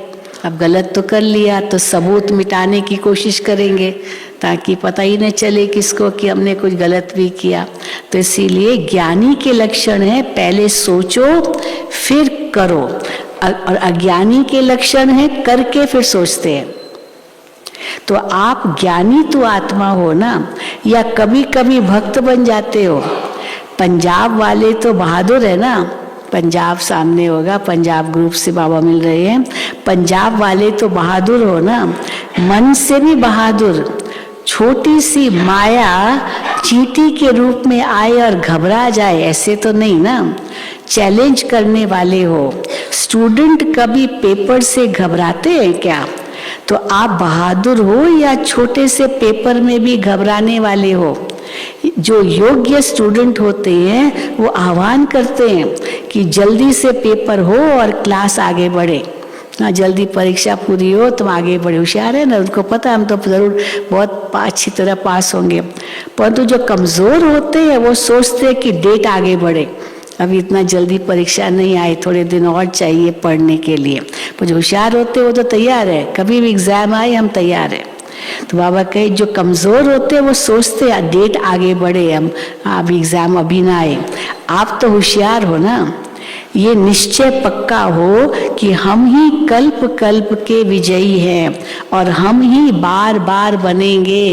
अब गलत तो कर लिया तो सबूत मिटाने की कोशिश करेंगे ताकि पता ही न चले किसको कि हमने कुछ गलत भी किया। तो इसीलिए ज्ञानी के लक्षण है पहले सोचो फिर करो, और अज्ञानी के लक्षण है करके फिर सोचते हैं। तो आप ज्ञानी तो आत्मा हो ना, या कभी कभी भक्त बन जाते हो। पंजाब वाले तो बहादुर है ना, पंजाब सामने होगा, पंजाब ग्रुप से बाबा मिल रहे हैं। पंजाब वाले तो बहादुर हो ना, मन से भी बहादुर। छोटी सी माया चींटी के रूप में आए और घबरा जाए, ऐसे तो नहीं ना। चैलेंज करने वाले हो, स्टूडेंट कभी पेपर से घबराते हैं क्या? तो आप बहादुर हो या छोटे से पेपर में भी घबराने वाले हो? जो योग्य स्टूडेंट होते हैं वो आह्वान करते हैं कि जल्दी से पेपर हो और क्लास आगे बढ़े, ना जल्दी परीक्षा पूरी हो तुम आगे बढ़े। होशियार है ना, उनको पता है हम तो जरूर बहुत अच्छी तरह पास होंगे। परंतु जो कमजोर होते हैं वो सोचते हैं कि डेट आगे बढ़े, अभी इतना जल्दी परीक्षा नहीं आई, थोड़े दिन और चाहिए पढ़ने के लिए। पर जो होशियार होते हैं वो तो तैयार है, कभी भी एग्जाम आए हम तैयार है। तो बाबा कहे जो कमजोर होते हैं वो सोचते हैं डेट आगे बढ़े, हम अभी एग्जाम अभी ना आए। आप तो होशियार हो ना, ये निश्चय पक्का हो कि हम ही कल्प कल्प के विजयी हैं और हम ही बार बार बनेंगे।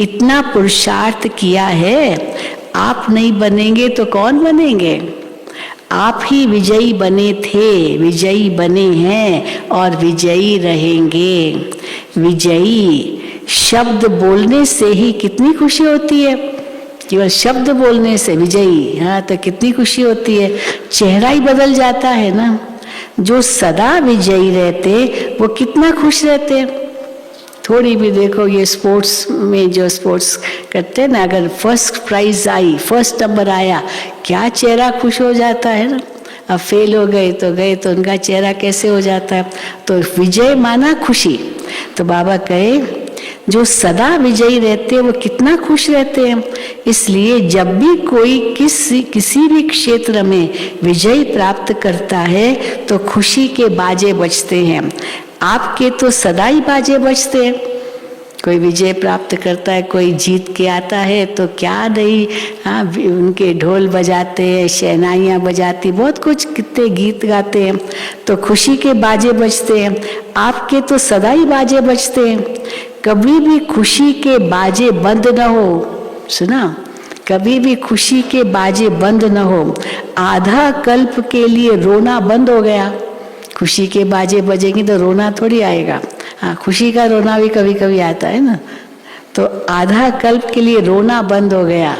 इतना पुरुषार्थ किया है, आप नहीं बनेंगे तो कौन बनेंगे? आप ही विजयी बने थे, विजयी बने हैं और विजयी रहेंगे। विजयी शब्द बोलने से ही कितनी खुशी होती है, केवल शब्द बोलने से विजयी, हाँ तो कितनी खुशी होती है, चेहरा ही बदल जाता है ना। जो सदा विजयी रहते वो कितना खुश रहते हैं। थोड़ी भी देखो ये स्पोर्ट्स में जो स्पोर्ट्स करते हैं ना, अगर फर्स्ट प्राइज आई, फर्स्ट नंबर आया, क्या चेहरा खुश हो जाता है ना। अब फेल हो गए तो उनका चेहरा कैसे हो जाता है। तो विजय माना खुशी। तो बाबा कहे जो सदा विजयी रहते हैं वो कितना खुश रहते हैं। इसलिए जब भी कोई किसी भी क्षेत्र में विजय प्राप्त करता है तो खुशी के बाजे बजते हैं। आपके तो सदा ही बाजे बजते हैं। कोई विजय प्राप्त करता है, कोई जीत के आता है तो क्या नहीं, हाँ उनके ढोल बजाते हैं, शहनाइयाँ बजाती, बहुत कुछ कितने गीत गाते हैं, तो खुशी के बाजे बजते हैं। आपके तो सदा ही बाजे बजते हैं। कभी भी खुशी के बाजे बंद न हो, सुना, कभी भी खुशी के बाजे बंद न हो। आधा कल्प के लिए रोना बंद हो गया, खुशी के बाजे बजेंगे तो रोना थोड़ी आएगा। हाँ, खुशी का रोना भी कभी कभी आता है ना। तो आधा कल्प के लिए रोना बंद हो गया।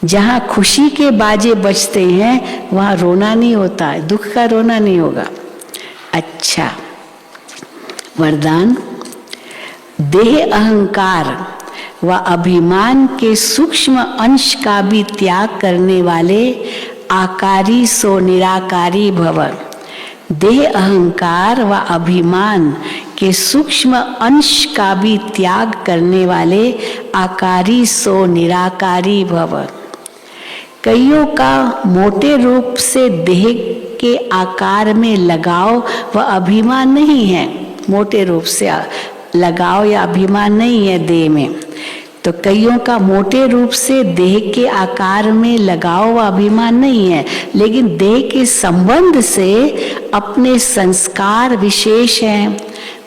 जहाँ खुशी के बाजे बजते हैं वहाँ रोना नहीं होता है, दुख का रोना नहीं होगा। अच्छा, वरदान, देह अहंकार व अभिमान के सूक्ष्म अंश का भी त्याग करने वाले आकारी सो निराकारी भव। देह अहंकार व अभिमान के सूक्ष्म अंश का भी त्याग करने वाले आकारी सो निराकारी भव। कईयों का मोटे रूप से देह के आकार में लगाव व अभिमान नहीं है, मोटे रूप से लगाव या अभिमान नहीं है देह में। तो कईयों का मोटे रूप से देह के आकार में लगाव व अभिमान नहीं है, लेकिन देह के संबंध से अपने संस्कार विशेष हैं,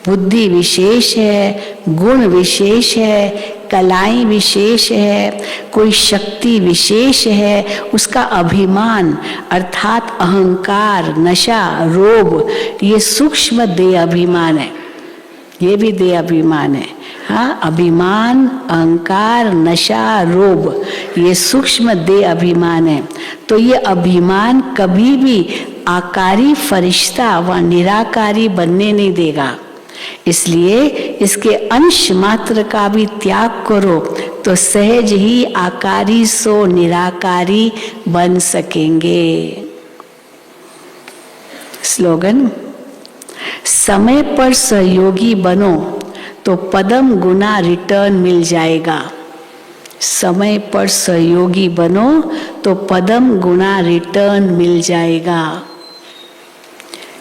बुद्धि विशेष है, गुण विशेष है, कलाएं विशेष है, कोई शक्ति विशेष है, उसका अभिमान अर्थात अहंकार, नशा, रोग, ये सूक्ष्म देह अभिमान है, ये भी देह अभिमान है। हाँ, अभिमान, अहंकार, नशा, रोग, ये सूक्ष्म देह अभिमान है। तो ये अभिमान कभी भी आकारी फरिश्ता व निराकारी बनने नहीं देगा। इसलिए इसके अंश मात्र का भी त्याग करो तो सहज ही आकारी सो निराकारी बन सकेंगे। स्लोगन, समय पर सहयोगी बनो तो पदम गुना रिटर्न मिल जाएगा। समय पर सहयोगी बनो तो पदम गुना रिटर्न मिल जाएगा।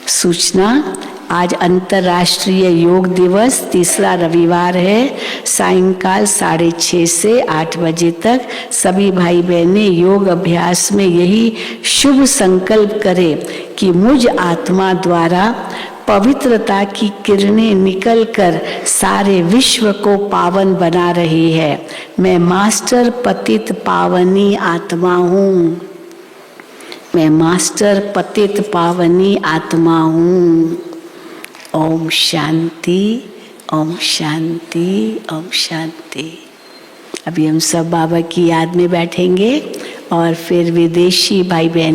सूचना, आज अंतर्राष्ट्रीय योग दिवस, तीसरा रविवार है। सायंकाल 6:30 से 8 बजे तक सभी भाई बहनें योग अभ्यास में यही शुभ संकल्प करें कि मुझ आत्मा द्वारा पवित्रता की किरणें निकलकर सारे विश्व को पावन बना रही है। मैं मास्टर पतित पावनी आत्मा हूँ, मैं मास्टर पतित पावनी आत्मा हूँ। ओम शांति, ओम शांति, ओम शांति। अभी हम सब बाबा की याद में बैठेंगे और फिर विदेशी भाई बहन